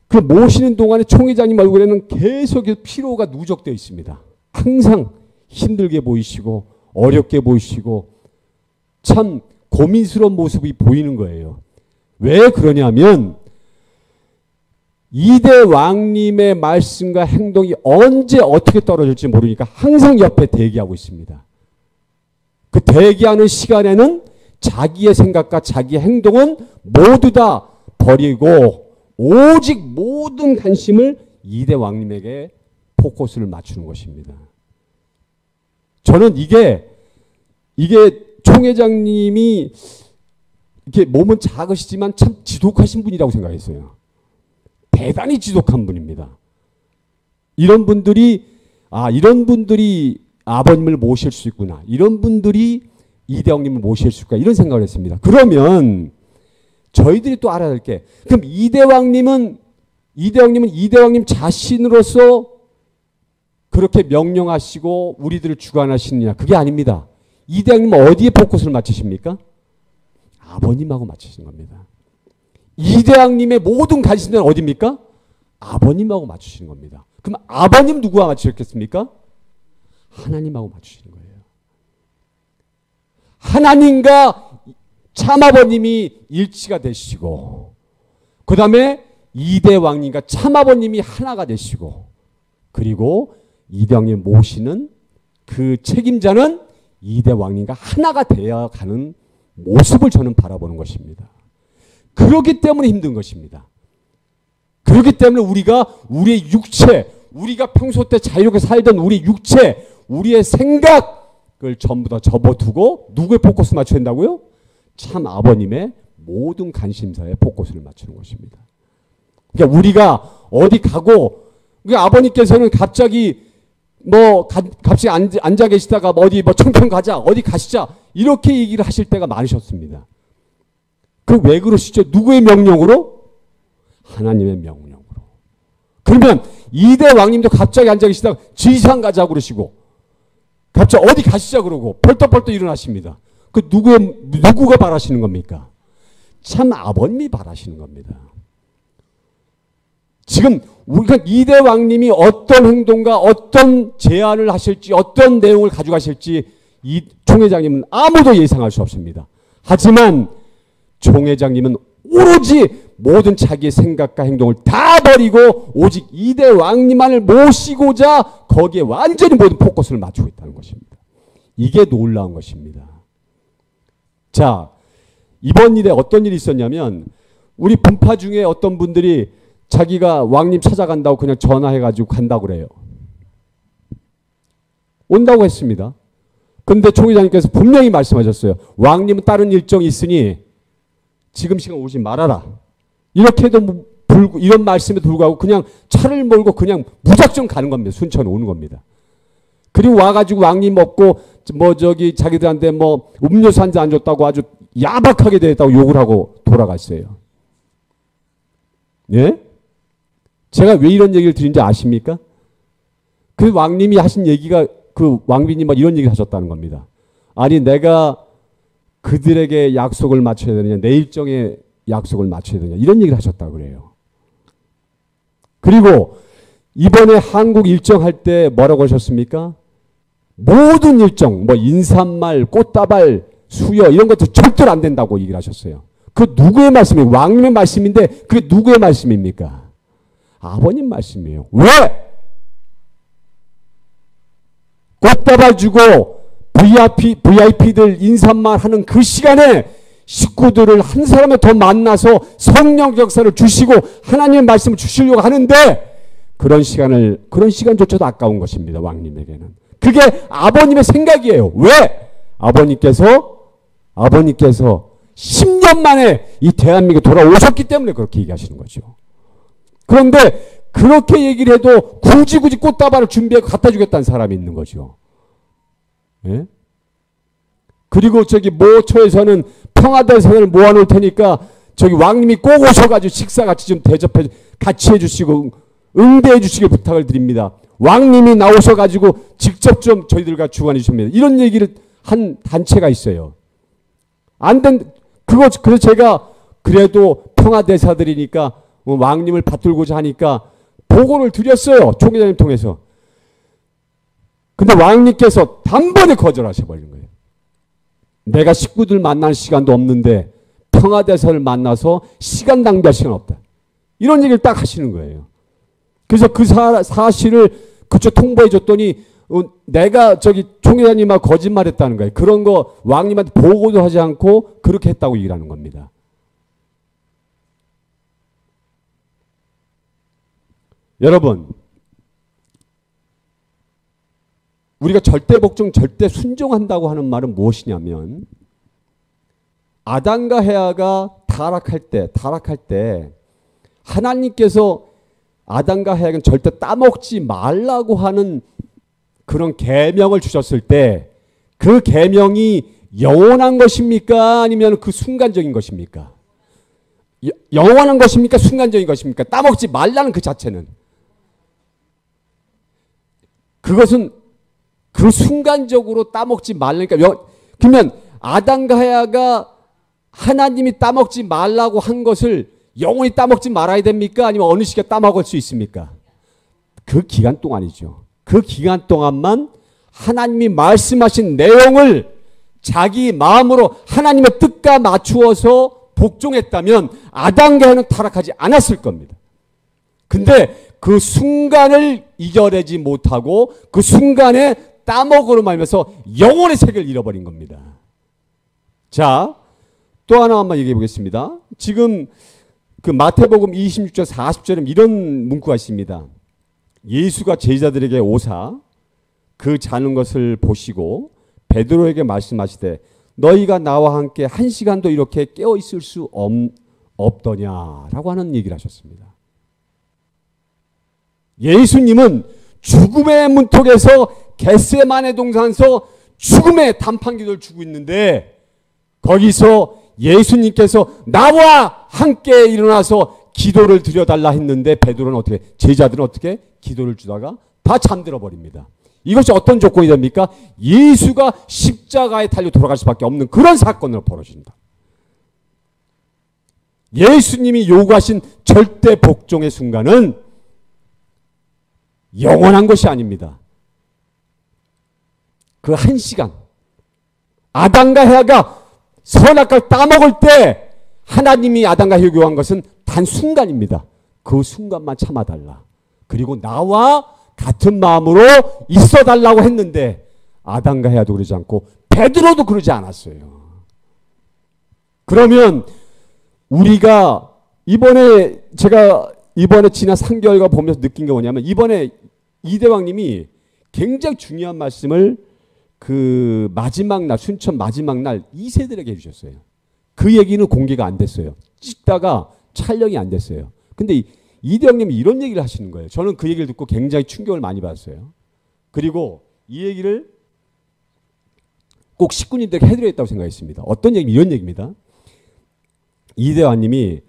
그 모시는 동안에 총 회장님 얼굴에는 계속 피로가 누적되어 있습니다. 항상 힘들게 보이시고 어렵게 보이시고 참 고민스러운 모습이 보이는 거예요. 왜 그러냐면 2대 왕님의 말씀과 행동이 언제 어떻게 떨어질지 모르니까 항상 옆에 대기하고 있습니다. 그 대기하는 시간에는 자기의 생각과 자기의 행동은 모두 다 버리고 오직 모든 관심을 2대 왕님에게 포커스를 맞추는 것입니다. 저는 이게 총 회장님이 이렇게 몸은 작으시지만 참 지독하신 분이라고 생각했어요. 대단히 지독한 분입니다. 이런 분들이 아버님을 모실 수 있구나. 이런 분들이 이대왕님을 모실 수 있구나. 이런 생각을 했습니다. 그러면 저희들이 또 알아야 될 게 그럼 이대왕님은 이대왕님 자신으로서 그렇게 명령하시고 우리들을 주관하시느냐. 그게 아닙니다. 이대왕님은 어디에 포커스를 맞추십니까? 아버님하고 맞추시는 겁니다. 이대왕님의 모든 관심은 어디입니까? 아버님하고 맞추시는 겁니다. 그럼 아버님 누구와 맞추셨겠습니까? 하나님하고 맞추시는 거예요. 하나님과 참아버님이 일치가 되시고 그 다음에 2대 왕님과 참아버님이 하나가 되시고 그리고 2대 왕님 모시는 그 책임자는 2대 왕님과 하나가 되어가는 모습을 저는 바라보는 것입니다. 그렇기 때문에 힘든 것입니다. 그렇기 때문에 우리의 육체, 우리가 평소 때 자유롭게 살던 우리 육체, 우리의 생각을 전부 다 접어두고 누구의 포커스 맞춰야 된다고요? 참 아버님의 모든 관심사에 포커스를 맞추는 것입니다. 그러니까 우리가 어디 가고 그러니까 아버님께서는 갑자기 앉아 계시다가 어디 청평 가자, 어디 가시자 이렇게 얘기를 하실 때가 많으셨습니다. 그 왜 그러시죠? 누구의 명령으로? 하나님의 명령으로. 그러면 2대 왕님도 갑자기 앉아 계시다가 지상 가자 그러시고 갑자기 어디 가시자 그러고 벌떡벌떡 일어나십니다. 그 누구가 바라시는 겁니까? 참 아버님이 바라시는 겁니다. 지금 우리가 2대 왕님이 어떤 행동과 어떤 제안을 하실지 어떤 내용을 가져가실지 이 총회장님은 아무도 예상할 수 없습니다. 하지만 총회장님은 오로지 모든 자기의 생각과 행동을 다 버리고 오직 2대 왕님만을 모시고자 거기에 완전히 모든 포커스를 맞추고 있다는 것입니다. 이게 놀라운 것입니다. 자, 이번 일에 어떤 일이 있었냐면 우리 분파 중에 어떤 분들이 자기가 왕님 찾아간다고 그냥 전화해가지고 간다고 그래요. 온다고 했습니다. 근데 총회장님께서 분명히 말씀하셨어요. 왕님은 다른 일정이 있으니 지금 시간 오지 말아라. 이렇게도 이런 말씀에 불구하고 그냥 차를 몰고 그냥 무작정 가는 겁니다. 순천 오는 겁니다. 그리고 와가지고 왕님 먹고 자기들한테 음료수 한 잔 안 줬다고 아주 야박하게 대했다고 욕을 하고 돌아갔어요. 예? 제가 왜 이런 얘기를 드린지 아십니까? 그 왕님이 하신 얘기가 그 왕비님 이런 얘기를 하셨다는 겁니다. 아니 내가 그들에게 약속을 맞춰야 되느냐 내 일정에 약속을 맞춰야 되느냐 이런 얘기를 하셨다고 그래요. 그리고 이번에 한국 일정할 때 뭐라고 하셨습니까? 모든 일정 인사말, 꽃다발, 수여 이런 것도 절대로 안 된다고 얘기를 하셨어요. 그 누구의 말씀이에요? 왕님의 말씀인데 그게 누구의 말씀입니까? 아버님 말씀이에요. 왜? 꽃다발 주고 VIP들 인사말 하는 그 시간에 식구들을 한 사람에 더 만나서 성령 역사를 주시고 하나님의 말씀을 주시려고 하는데 그런 시간조차도 아까운 것입니다. 왕님에게는. 그게 아버님의 생각이에요. 왜? 아버님께서 10년 만에 이 대한민국에 돌아오셨기 때문에 그렇게 얘기하시는 거죠. 그런데 그렇게 얘기를 해도 굳이 꽃다발을 준비해서 갖다 주겠다는 사람이 있는 거죠. 예? 그리고 모처에서는 평화대선을 모아놓을 테니까 왕님이 꼭 오셔가지고 식사 같이 좀 대접해 같이 해주시고 응대해 주시길 부탁을 드립니다. 왕님이 나오셔가지고 직접 좀 저희들과 주관해 주십니다. 이런 얘기를 한 단체가 있어요. 그래서 제가 그래도 평화대사들이니까 왕님을 받들고자 하니까 보고를 드렸어요. 총회장님 통해서. 근데 왕님께서 단번에 거절하셔버린 거예요. 내가 식구들 만날 시간도 없는데 평화대사를 만나서 시간 낭비할 시간 없다. 이런 얘기를 딱 하시는 거예요. 그래서 그 사실을 그쪽 통보해 줬더니 내가 총회장님하고 거짓말했다는 거예요. 그런 거 왕님한테 보고도 하지 않고 그렇게 했다고 얘기를 하는 겁니다. 여러분, 우리가 절대 복종, 절대 순종한다고 하는 말은 무엇이냐면 아담과 헤아가 타락할 때 하나님께서 아담과 헤아에게는 절대 따먹지 말라고 하는 그런 계명을 주셨을 때 그 계명이 영원한 것입니까? 아니면 그 순간적인 것입니까? 영원한 것입니까? 순간적인 것입니까? 따먹지 말라는 그 자체는. 그것은 그 순간적으로 따먹지 말라니까. 그러면 아담과 헤아가 하나님이 따먹지 말라고 한 것을 영원히 따먹지 말아야 됩니까? 아니면 어느 시기에 따먹을 수 있습니까? 그 기간 동안이죠. 그 기간 동안만 하나님이 말씀하신 내용을 자기 마음으로 하나님의 뜻과 맞추어서 복종했다면 아담과 헤아는 타락하지 않았을 겁니다. 근데 그 순간을 이겨내지 못하고 그 순간에 따먹으로 말면서 영혼의 세계를 잃어버린 겁니다. 자, 또 하나 한번 얘기해 보겠습니다. 지금 그 마태복음 26장 40절에 이런 문구가 있습니다. 예수가 제자들에게 오사 그 자는 것을 보시고 베드로에게 말씀하시되 너희가 나와 함께 한 시간도 이렇게 깨어 있을 수 없더냐라고 하는 얘기를 하셨습니다. 예수님은 죽음의 문턱에서 겟세마네 동산에서 죽음의 단판기도를 주고 있는데 거기서 예수님께서 나와 함께 일어나서 기도를 드려달라 했는데 베드로는 어떻게, 제자들은 어떻게 기도를 주다가 다 잠들어 버립니다. 이것이 어떤 조건이 됩니까? 예수가 십자가에 달려 돌아갈 수밖에 없는 그런 사건으로 벌어진다. 예수님이 요구하신 절대 복종의 순간은 영원한 것이 아닙니다. 그 한 시간, 아담과 해와가 선악과를 따먹을 때 하나님이 아담과 해와에게 요구한 것은 단 순간입니다. 그 순간만 참아달라. 그리고 나와 같은 마음으로 있어달라고 했는데 아담과 해와도 그러지 않고 베드로도 그러지 않았어요. 그러면 우리가 제가 이번에 지난 3개월간 보면서 느낀 게 뭐냐면, 이번에 이대왕님이 굉장히 중요한 말씀을 그 마지막 날, 순천 마지막 날 2세들에게 해주셨어요. 그 얘기는 공개가 안 됐어요. 찍다가 촬영이 안 됐어요. 근데 이대왕님이 이런 얘기를 하시는 거예요. 저는 그 얘기를 듣고 굉장히 충격을 많이 받았어요. 그리고 이 얘기를 꼭 식구님들에게 해드려야겠다고 생각했습니다. 어떤 얘기입니까? 이런 얘기입니다. 이대왕님이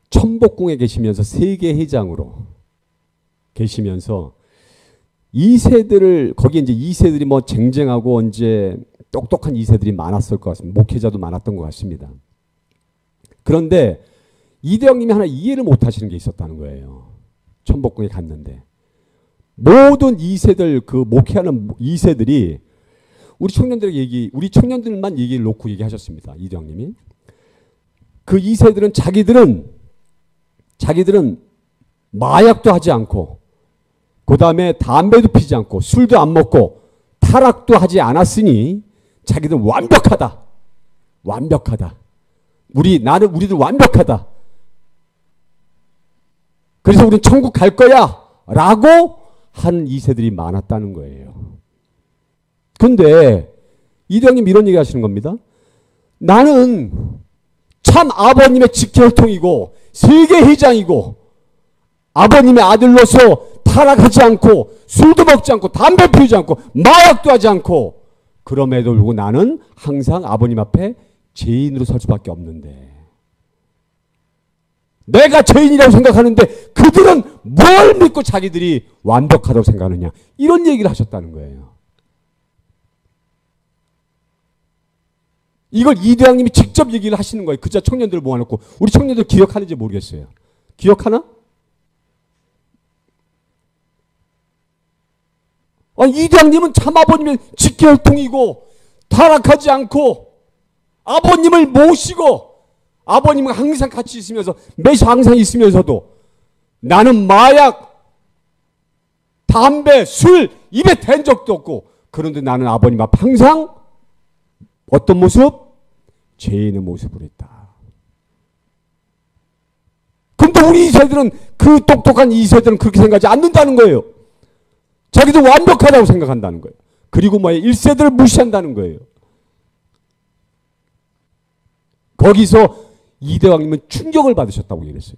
천복궁에 계시면서 세계 회장으로 계시면서 2세들을, 거기에 이제 2세들이 뭐 쟁쟁하고 이제 똑똑한 2세들이 많았을 것 같습니다. 목회자도 많았던 것 같습니다. 그런데 이대왕님이 하나 이해를 못 하시는 게 있었다는 거예요. 천복궁에 갔는데 모든 2세들, 그 목회하는 2세들이 우리 청년들만 얘기를 놓고 얘기하셨습니다. 이대왕님이. 그 2세들은 자기들은 마약도 하지 않고, 그 다음에 담배도 피지 않고, 술도 안 먹고, 타락도 하지 않았으니 자기들은 완벽하다. 우리들 완벽하다. 그래서 우리는 천국 갈 거야. 라고 하는 2세들이 많았다는 거예요. 근데 이대왕님 이런 얘기 하시는 겁니다. 나는 참 아버님의 직혈통이고 세계회장이고 아버님의 아들로서 타락하지 않고 술도 먹지 않고 담배 피우지 않고 마약도 하지 않고, 그럼에도 불구하고 나는 항상 아버님 앞에 죄인으로 설 수밖에 없는데, 내가 죄인이라고 생각하는데 그들은 뭘 믿고 자기들이 완벽하다고 생각하느냐, 이런 얘기를 하셨다는 거예요. 이걸 이대왕님이 직접 얘기를 하시는 거예요. 그자 청년들을 모아놓고. 우리 청년들 기억하는지 모르겠어요. 기억하나? 이대왕님은 참 아버님의 직계혈통이고 타락하지 않고 아버님을 모시고 아버님과 항상 같이 있으면서 매시 항상 있으면서도 나는 마약, 담배, 술 입에 댄 적도 없고, 그런데 나는 아버님 앞에 항상 어떤 모습? 죄인의 모습으로 있다. 근데 우리 2세들은, 그 똑똑한 2세들은 그렇게 생각하지 않는다는 거예요. 자기도 완벽하다고 생각한다는 거예요. 그리고 1세들을 무시한다는 거예요. 거기서 이대왕님은 충격을 받으셨다고 얘기했어요.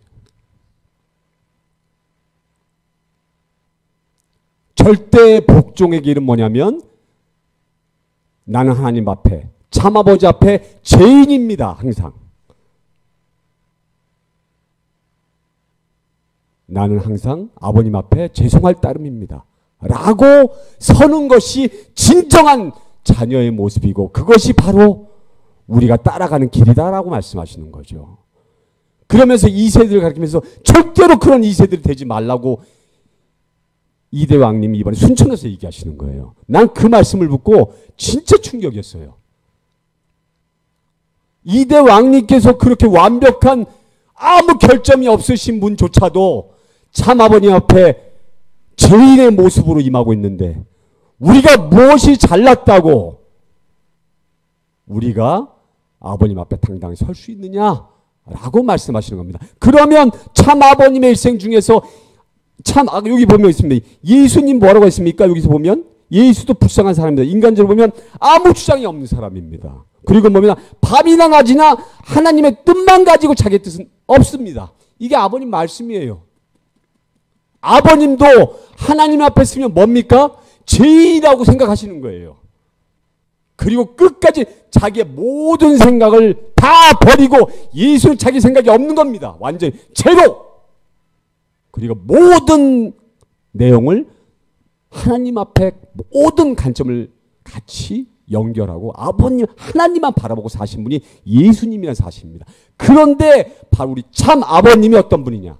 절대 복종의 길은 뭐냐면, 나는 하나님 앞에, 참아버지 앞에 죄인입니다. 항상. 나는 항상 아버님 앞에 죄송할 따름입니다. 라고 서는 것이 진정한 자녀의 모습이고, 그것이 바로 우리가 따라가는 길이다라고 말씀하시는 거죠. 그러면서 2세들을 가리키면서 절대로 그런 2세들이 되지 말라고 이대왕님이 이번에 순천에서 얘기하시는 거예요. 난 그 말씀을 듣고 진짜 충격이었어요. 이대왕님께서 그렇게 완벽한 아무 결점이 없으신 분조차도 참 아버님 앞에 죄인의 모습으로 임하고 있는데, 우리가 무엇이 잘났다고 우리가 아버님 앞에 당당히 설 수 있느냐라고 말씀하시는 겁니다. 그러면 참 아버님의 일생 중에서 여기 보면 있습니다. 예수님 뭐라고 했습니까? 여기서 보면 예수도 불쌍한 사람입니다. 인간적으로 보면 아무 주장이 없는 사람입니다. 그리고 보면 밤이나 낮이나 하나님의 뜻만 가지고 자기의 뜻은 없습니다. 이게 아버님 말씀이에요. 아버님도 하나님 앞에 서면 뭡니까? 죄인이라고 생각하시는 거예요. 그리고 끝까지 자기의 모든 생각을 다 버리고 예수는 자기 생각이 없는 겁니다. 완전히 제로. 그리고 모든 내용을 하나님 앞에 모든 관점을 같이 연결하고 아버님 하나님만 바라보고 사신 분이 예수님이라는 사실입니다. 그런데 바로 우리 참 아버님이 어떤 분이냐?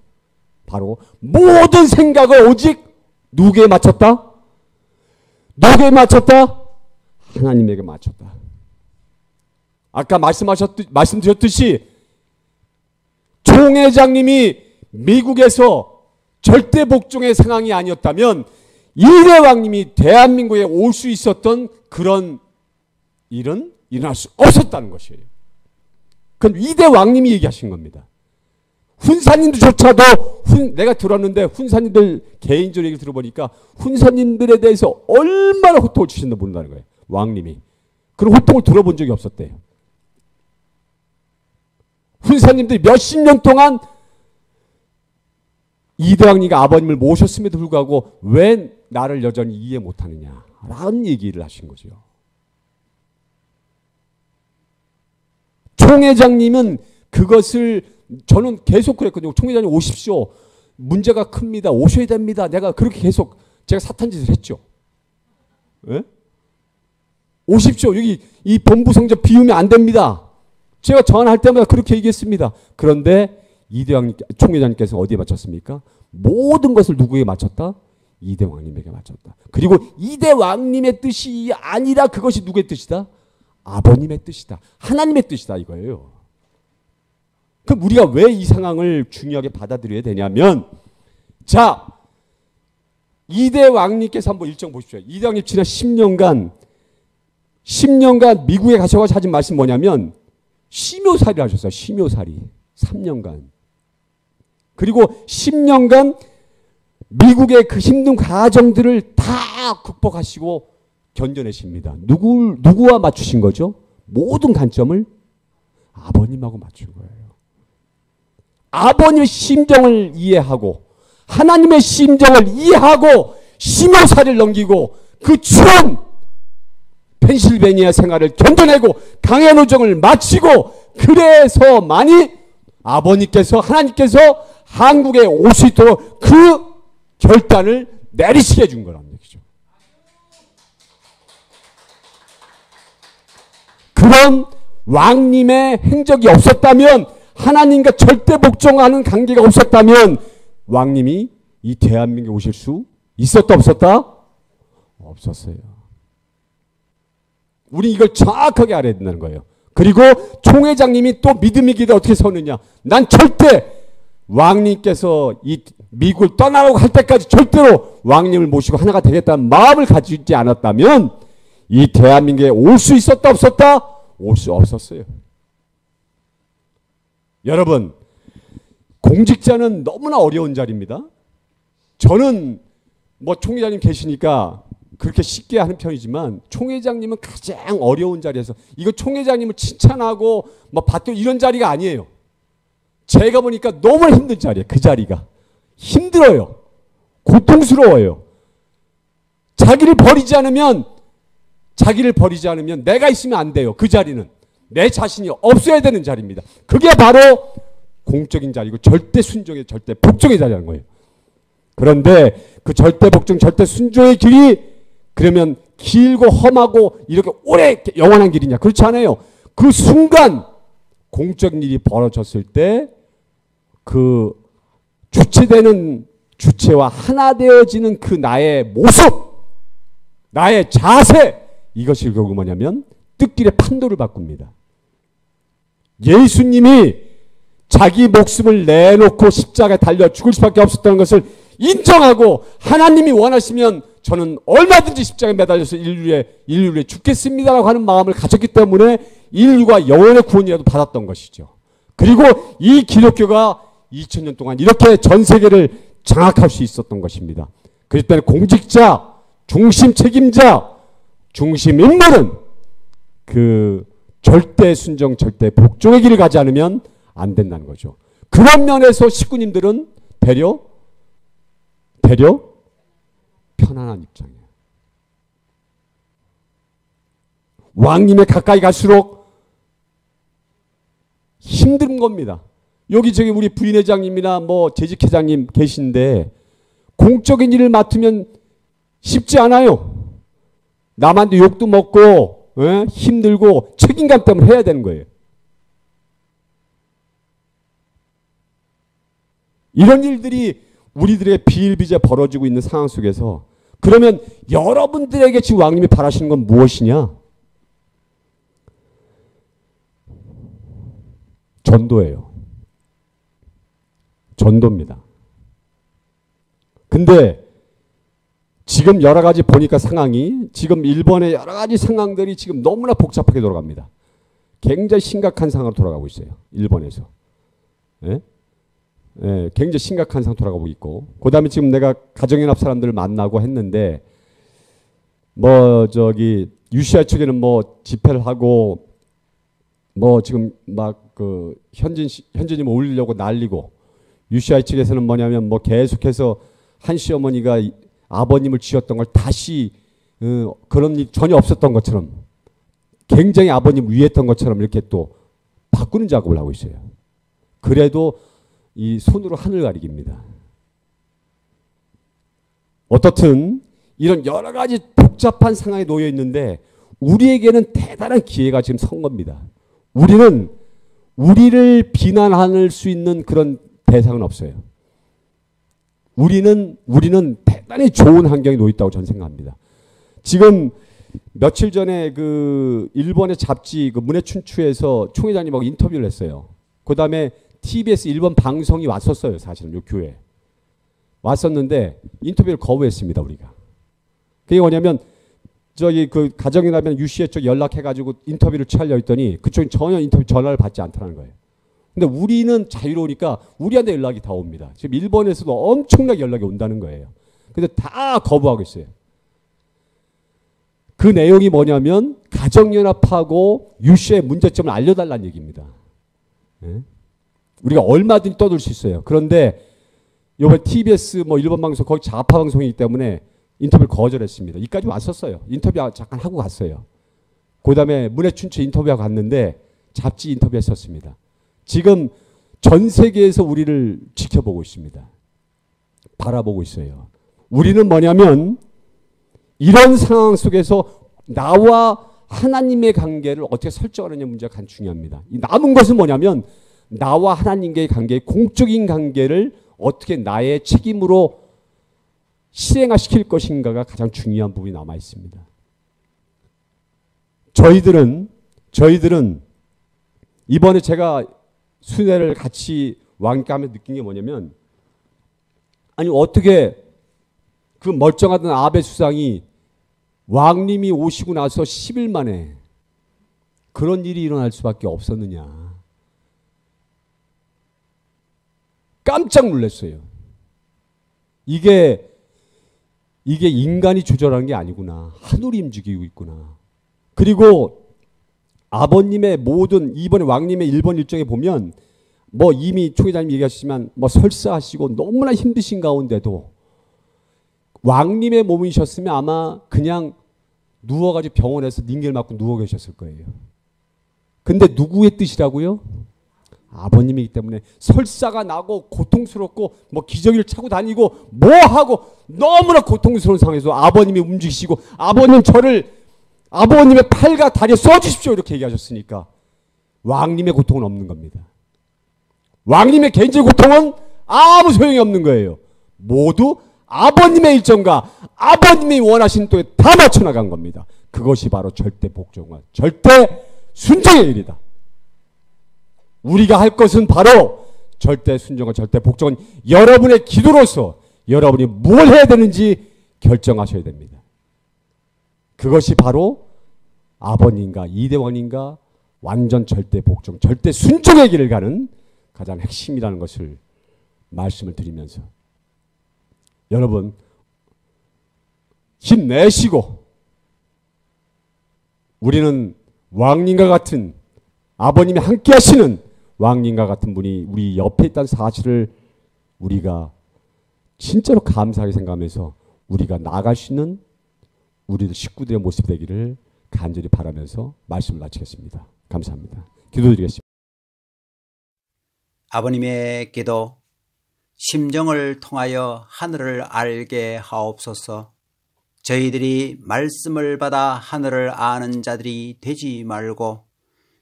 바로 모든 생각을 오직 누구에게 맞췄다? 누구에게 맞췄다? 하나님에게 맞췄다. 아까 말씀드렸듯이 총회장님이 미국에서 절대 복종의 상황이 아니었다면 이대 왕님이 대한민국에 올 수 있었던 그런 일은 일어날 수 없었다는 것이에요. 그건 이대 왕님이 얘기하신 겁니다. 훈사님들조차도 내가 들었는데 훈사님들 개인적으로 얘기를 들어보니까 훈사님들에 대해서 얼마나 호통을 주신다 모른다는 거예요. 왕님이. 그런 호통을 들어본 적이 없었대요. 훈사님들이 몇십 년 동안 이대왕님과 아버님을 모셨음에도 불구하고 왜 나를 여전히 이해 못하느냐 라는 얘기를 하신 거죠. 총회장님은 그것을 저는 계속 그랬거든요. 총회장님 오십시오. 문제가 큽니다. 오셔야 됩니다. 내가 그렇게 계속 제가 사탄짓을 했죠. 예? 오십시오. 여기 이 본부 성전 비우면 안 됩니다. 제가 전화할 때마다 그렇게 얘기했습니다. 그런데 이대왕 총회장님께서 어디에 맞췄습니까? 모든 것을 누구에게 맞췄다? 이대왕님에게 맞췄다. 그리고 이대왕님의 뜻이 아니라 그것이 누구의 뜻이다? 아버님의 뜻이다. 하나님의 뜻이다 이거예요. 그럼 우리가 왜 이 상황을 중요하게 받아들여야 되냐면 자 이대왕님께서 한번 일정 보십시오. 이대왕님 지난 10년간 미국에 가셔서 하신 말씀 뭐냐면 심요살이를 하셨어요. 심요살이 3년간. 그리고 10년간 미국의 그 힘든 과정들을 다 극복하시고 견뎌내십니다. 누구와 맞추신 거죠? 모든 관점을 아버님하고 맞춘 거예요. 아버님의 심정을 이해하고 하나님의 심정을 이해하고 심요살이를 넘기고 그 추운 펜실베니아 생활을 견뎌내고 강해노정을 마치고 그래서만이 아버님께서 하나님께서 한국에 올 수 있도록 그 결단을 내리시게 해준 거란 얘기죠. 그런 왕님의 행적이 없었다면 하나님과 절대 복종하는 관계가 없었다면 왕님이 이 대한민국에 오실 수 있었다 없었다? 없었어요. 우리 이걸 정확하게 알아야 된다는 거예요. 그리고 총회장님이 또 믿음의 길에 어떻게 서느냐. 난 절대 왕님께서 이 미국을 떠나라고 할 때까지 절대로 왕님을 모시고 하나가 되겠다는 마음을 가지지 않았다면 이 대한민국에 올 수 있었다 없었다? 올 수 없었어요. 여러분 공직자는 너무나 어려운 자리입니다. 저는 뭐 총회장님 계시니까 그렇게 쉽게 하는 편이지만 총회장님은 가장 어려운 자리에서 이거 총회장님을 칭찬하고 뭐 받들 이런 자리가 아니에요. 제가 보니까 너무 힘든 자리예요. 그 자리가 힘들어요. 고통스러워요. 자기를 버리지 않으면 내가 있으면 안 돼요. 그 자리는 내 자신이 없어야 되는 자리입니다. 그게 바로 공적인 자리고 절대 순종의 절대 복종의 자리라는 거예요. 그런데 그 절대 복종 절대 순종의 길이 그러면 길고 험하고 이렇게 오래 영원한 길이냐? 그렇지 않아요. 그 순간 공적인 일이 벌어졌을 때 그 주체되는 주체와 하나 되어지는 그 나의 모습, 나의 자세 이것이 결국 뭐냐면 뜻길의 판도를 바꿉니다. 예수님이 자기 목숨을 내놓고 십자가에 달려 죽을 수밖에 없었다는 것을 인정하고 하나님이 원하시면 저는 얼마든지 십자가에 매달려서 인류에 죽겠습니다라고 하는 마음을 가졌기 때문에 인류가 영원의 구원이라도 받았던 것이죠. 그리고 이 기독교가 2000년 동안 이렇게 전 세계를 장악할 수 있었던 것입니다. 그렇기 때문에 공직자, 중심 책임자, 중심 인물은 그 절대 순종, 절대 복종의 길을 가지 않으면 안 된다는 거죠. 그런 면에서 식구님들은 배려 편안한 입장이에요. 왕님에 가까이 갈수록 힘든 겁니다. 여기 저기 우리 부인회장님이나 뭐 재직회장님 계신데 공적인 일을 맡으면 쉽지 않아요. 남한테 욕도 먹고 힘들고 책임감 때문에 해야 되는 거예요. 이런 일들이 우리들의 비일비재 벌어지고 있는 상황 속에서 그러면 여러분들에게 지금 왕님이 바라시는 건 무엇이냐? 전도예요. 전도입니다. 근데 지금 여러 가지 보니까 상황이 지금 일본의 여러 가지 상황들이 지금 너무나 복잡하게 돌아갑니다. 굉장히 심각한 상황으로 돌아가고 있어요. 일본에서. 예? 예, 굉장히 심각한 상황 돌아가고 있고, 그 다음에 지금 내가 가정연합 사람들을 만나고 했는데, 뭐 저기 UCI 측에는 뭐 집회를 하고, 뭐 지금 막 그 현진님 올리려고 난리고, UCI 측에서는 뭐냐면 뭐 계속해서 한 시어머니가 아버님을 지었던 걸 다시 그런 일 전혀 없었던 것처럼, 굉장히 아버님 위했던 것처럼 이렇게 또 바꾸는 작업을 하고 있어요. 그래도 이 손으로 하늘 가리기입니다. 어떻든 이런 여러 가지 복잡한 상황에 놓여 있는데 우리에게는 대단한 기회가 지금 선 겁니다. 우리는 우리를 비난할 수 있는 그런 대상은 없어요. 우리는 대단히 좋은 환경에 놓여 있다고 저는 생각합니다. 지금 며칠 전에 그 일본의 잡지 그 문해춘추에서 총회장님하고 인터뷰를 했어요. 그 다음에 TBS 일본 방송이 왔었어요. 사실은 요 교회 왔었는데 인터뷰를 거부했습니다. 우리가. 그게 뭐냐면 저기 그 가정이라면 UCI 쪽 연락해가지고 인터뷰를 취하려 했더니 그쪽이 전혀 인터뷰 전화를 받지 않더라는 거예요. 근데 우리는 자유로우니까 우리한테 연락이 다 옵니다. 지금 일본에서도 엄청나게 연락이 온다는 거예요. 근데 다 거부하고 있어요. 그 내용이 뭐냐면 가정연합하고 UCI의 문제점을 알려달라는 얘기입니다. 네? 우리가 얼마든지 떠들 수 있어요. 그런데 이번 TBS 뭐 일본 방송 거기 좌파 방송이기 때문에 인터뷰를 거절했습니다. 이까지 왔었어요. 인터뷰 잠깐 하고 갔어요. 그 다음에 문해춘추 인터뷰하고 갔는데 잡지 인터뷰했었습니다. 지금 전 세계에서 우리를 지켜보고 있습니다. 바라보고 있어요. 우리는 뭐냐면 이런 상황 속에서 나와 하나님의 관계를 어떻게 설정하느냐 문제가 가장 중요합니다. 이 남은 것은 뭐냐면 나와 하나님과의 관계, 공적인 관계를 어떻게 나의 책임으로 실행화시킬 것인가가 가장 중요한 부분이 남아 있습니다. 저희들은 이번에 제가 순회를 같이 왕께 하면서 느낀 게 뭐냐면 아니 어떻게 그 멀쩡하던 아베 수상이 왕님이 오시고 나서 10일 만에 그런 일이 일어날 수밖에 없었느냐. 깜짝 놀랐어요. 이게 인간이 조절하는 게 아니구나. 하늘이 움직이고 있구나. 그리고 아버님의 모든 이번에 왕님의 일본 일정에 보면 뭐 이미 총회장님 얘기하시지만 뭐 설사하시고 너무나 힘드신 가운데도 왕님의 몸이셨으면 아마 그냥 누워가지고 병원에서 링겔 맞고 누워 계셨을 거예요. 근데 누구의 뜻이라고요? 아버님이기 때문에 설사가 나고 고통스럽고 뭐 기저귀를 차고 다니고 뭐 하고 너무나 고통스러운 상황에서 아버님이 움직이시고 아버님의 팔과 다리에 써주십시오 이렇게 얘기하셨으니까 왕님의 고통은 없는 겁니다. 왕님의 개인적인 고통은 아무 소용이 없는 거예요. 모두 아버님의 일정과 아버님이 원하신 또에 다 맞춰나간 겁니다. 그것이 바로 절대 복종과 절대 순종의 일이다. 우리가 할 것은 바로 절대 순종과 절대 복종은 여러분의 기도로서 여러분이 뭘 해야 되는지 결정하셔야 됩니다. 그것이 바로 아버님과 이대왕님과 완전 절대 복종, 절대 순종의 길을 가는 가장 핵심이라는 것을 말씀을 드리면서 여러분 힘내시고 우리는 왕님과 같은 아버님이 함께 하시는 왕님과 같은 분이 우리 옆에 있다는 사실을 우리가 진짜로 감사하게 생각하면서 우리가 나아갈 수 있는 우리들 식구들의 모습 되기를 간절히 바라면서 말씀을 마치겠습니다. 감사합니다. 기도드리겠습니다. 아버님의 기도, 심정을 통하여 하늘을 알게 하옵소서. 저희들이 말씀을 받아 하늘을 아는 자들이 되지 말고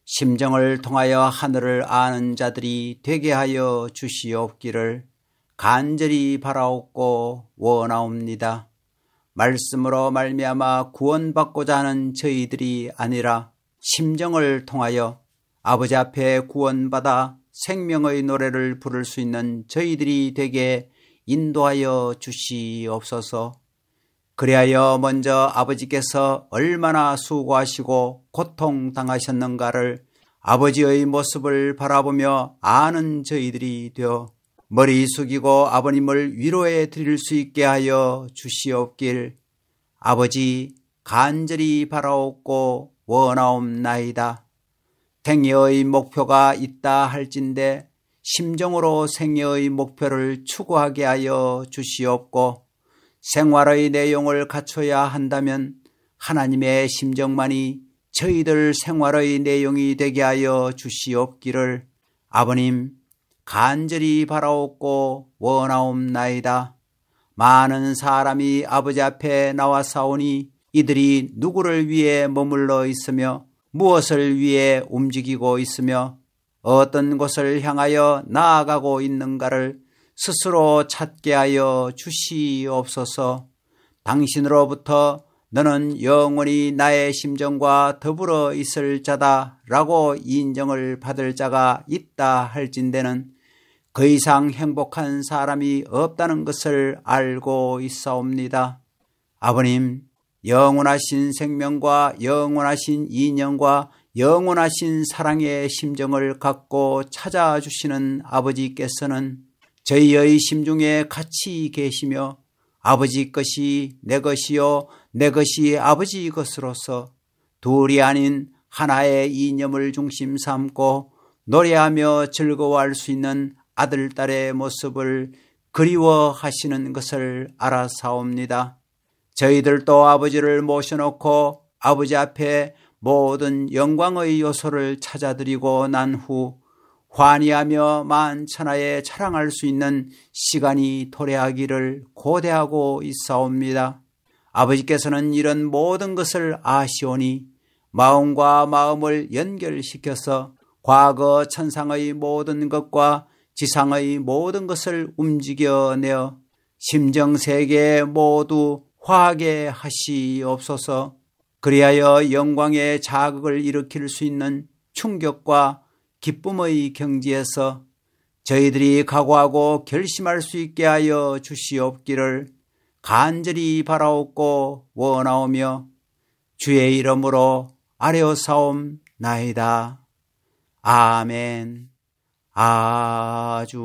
심정을 통하여 하늘을 아는 자들이 되게 하여 주시옵기를 간절히 바라옵고 원하옵니다. 말씀으로 말미암아 구원받고자 하는 저희들이 아니라 심정을 통하여 아버지 앞에 구원받아 생명의 노래를 부를 수 있는 저희들이 되게 인도하여 주시옵소서. 그리하여 먼저 아버지께서 얼마나 수고하시고 고통당하셨는가를 아버지의 모습을 바라보며 아는 저희들이 되어 머리 숙이고 아버님을 위로해 드릴 수 있게 하여 주시옵길 아버지 간절히 바라옵고 원하옵나이다. 생애의 목표가 있다 할진대 심정으로 생애의 목표를 추구하게 하여 주시옵고 생활의 내용을 갖춰야 한다면 하나님의 심정만이 저희들 생활의 내용이 되게 하여 주시옵기를 아버님 간절히 바라옵고 원하옵나이다. 많은 사람이 아버지 앞에 나와사오니 이들이 누구를 위해 머물러 있으며 무엇을 위해 움직이고 있으며 어떤 곳을 향하여 나아가고 있는가를 스스로 찾게 하여 주시옵소서. 당신으로부터 너는 영원히 나의 심정과 더불어 있을 자다 라고 인정을 받을 자가 있다 할진대는 그 이상 행복한 사람이 없다는 것을 알고 있사옵니다. 아버님, 영원하신 생명과 영원하신 인연과 영원하신 사랑의 심정을 갖고 찾아주시는 아버지께서는 저희의 심중에 같이 계시며 아버지 것이 내 것이요 내 것이 아버지 것으로서 둘이 아닌 하나의 이념을 중심 삼고 노래하며 즐거워할 수 있는 아들, 딸의 모습을 그리워하시는 것을 알아사옵니다. 저희들도 아버지를 모셔놓고 아버지 앞에 모든 영광의 요소를 찾아드리고 난 후 환희하며 만천하에 자랑할 수 있는 시간이 도래하기를 고대하고 있사옵니다. 아버지께서는 이런 모든 것을 아시오니 마음과 마음을 연결시켜서 과거 천상의 모든 것과 지상의 모든 것을 움직여내어 심정세계 모두 화하게 하시옵소서. 그리하여 영광의 자극을 일으킬 수 있는 충격과 기쁨의 경지에서 저희들이 각오하고 결심할 수 있게 하여 주시옵기를 간절히 바라옵고 원하오며 주의 이름으로 아뢰어사옵나이다. 아멘. 아주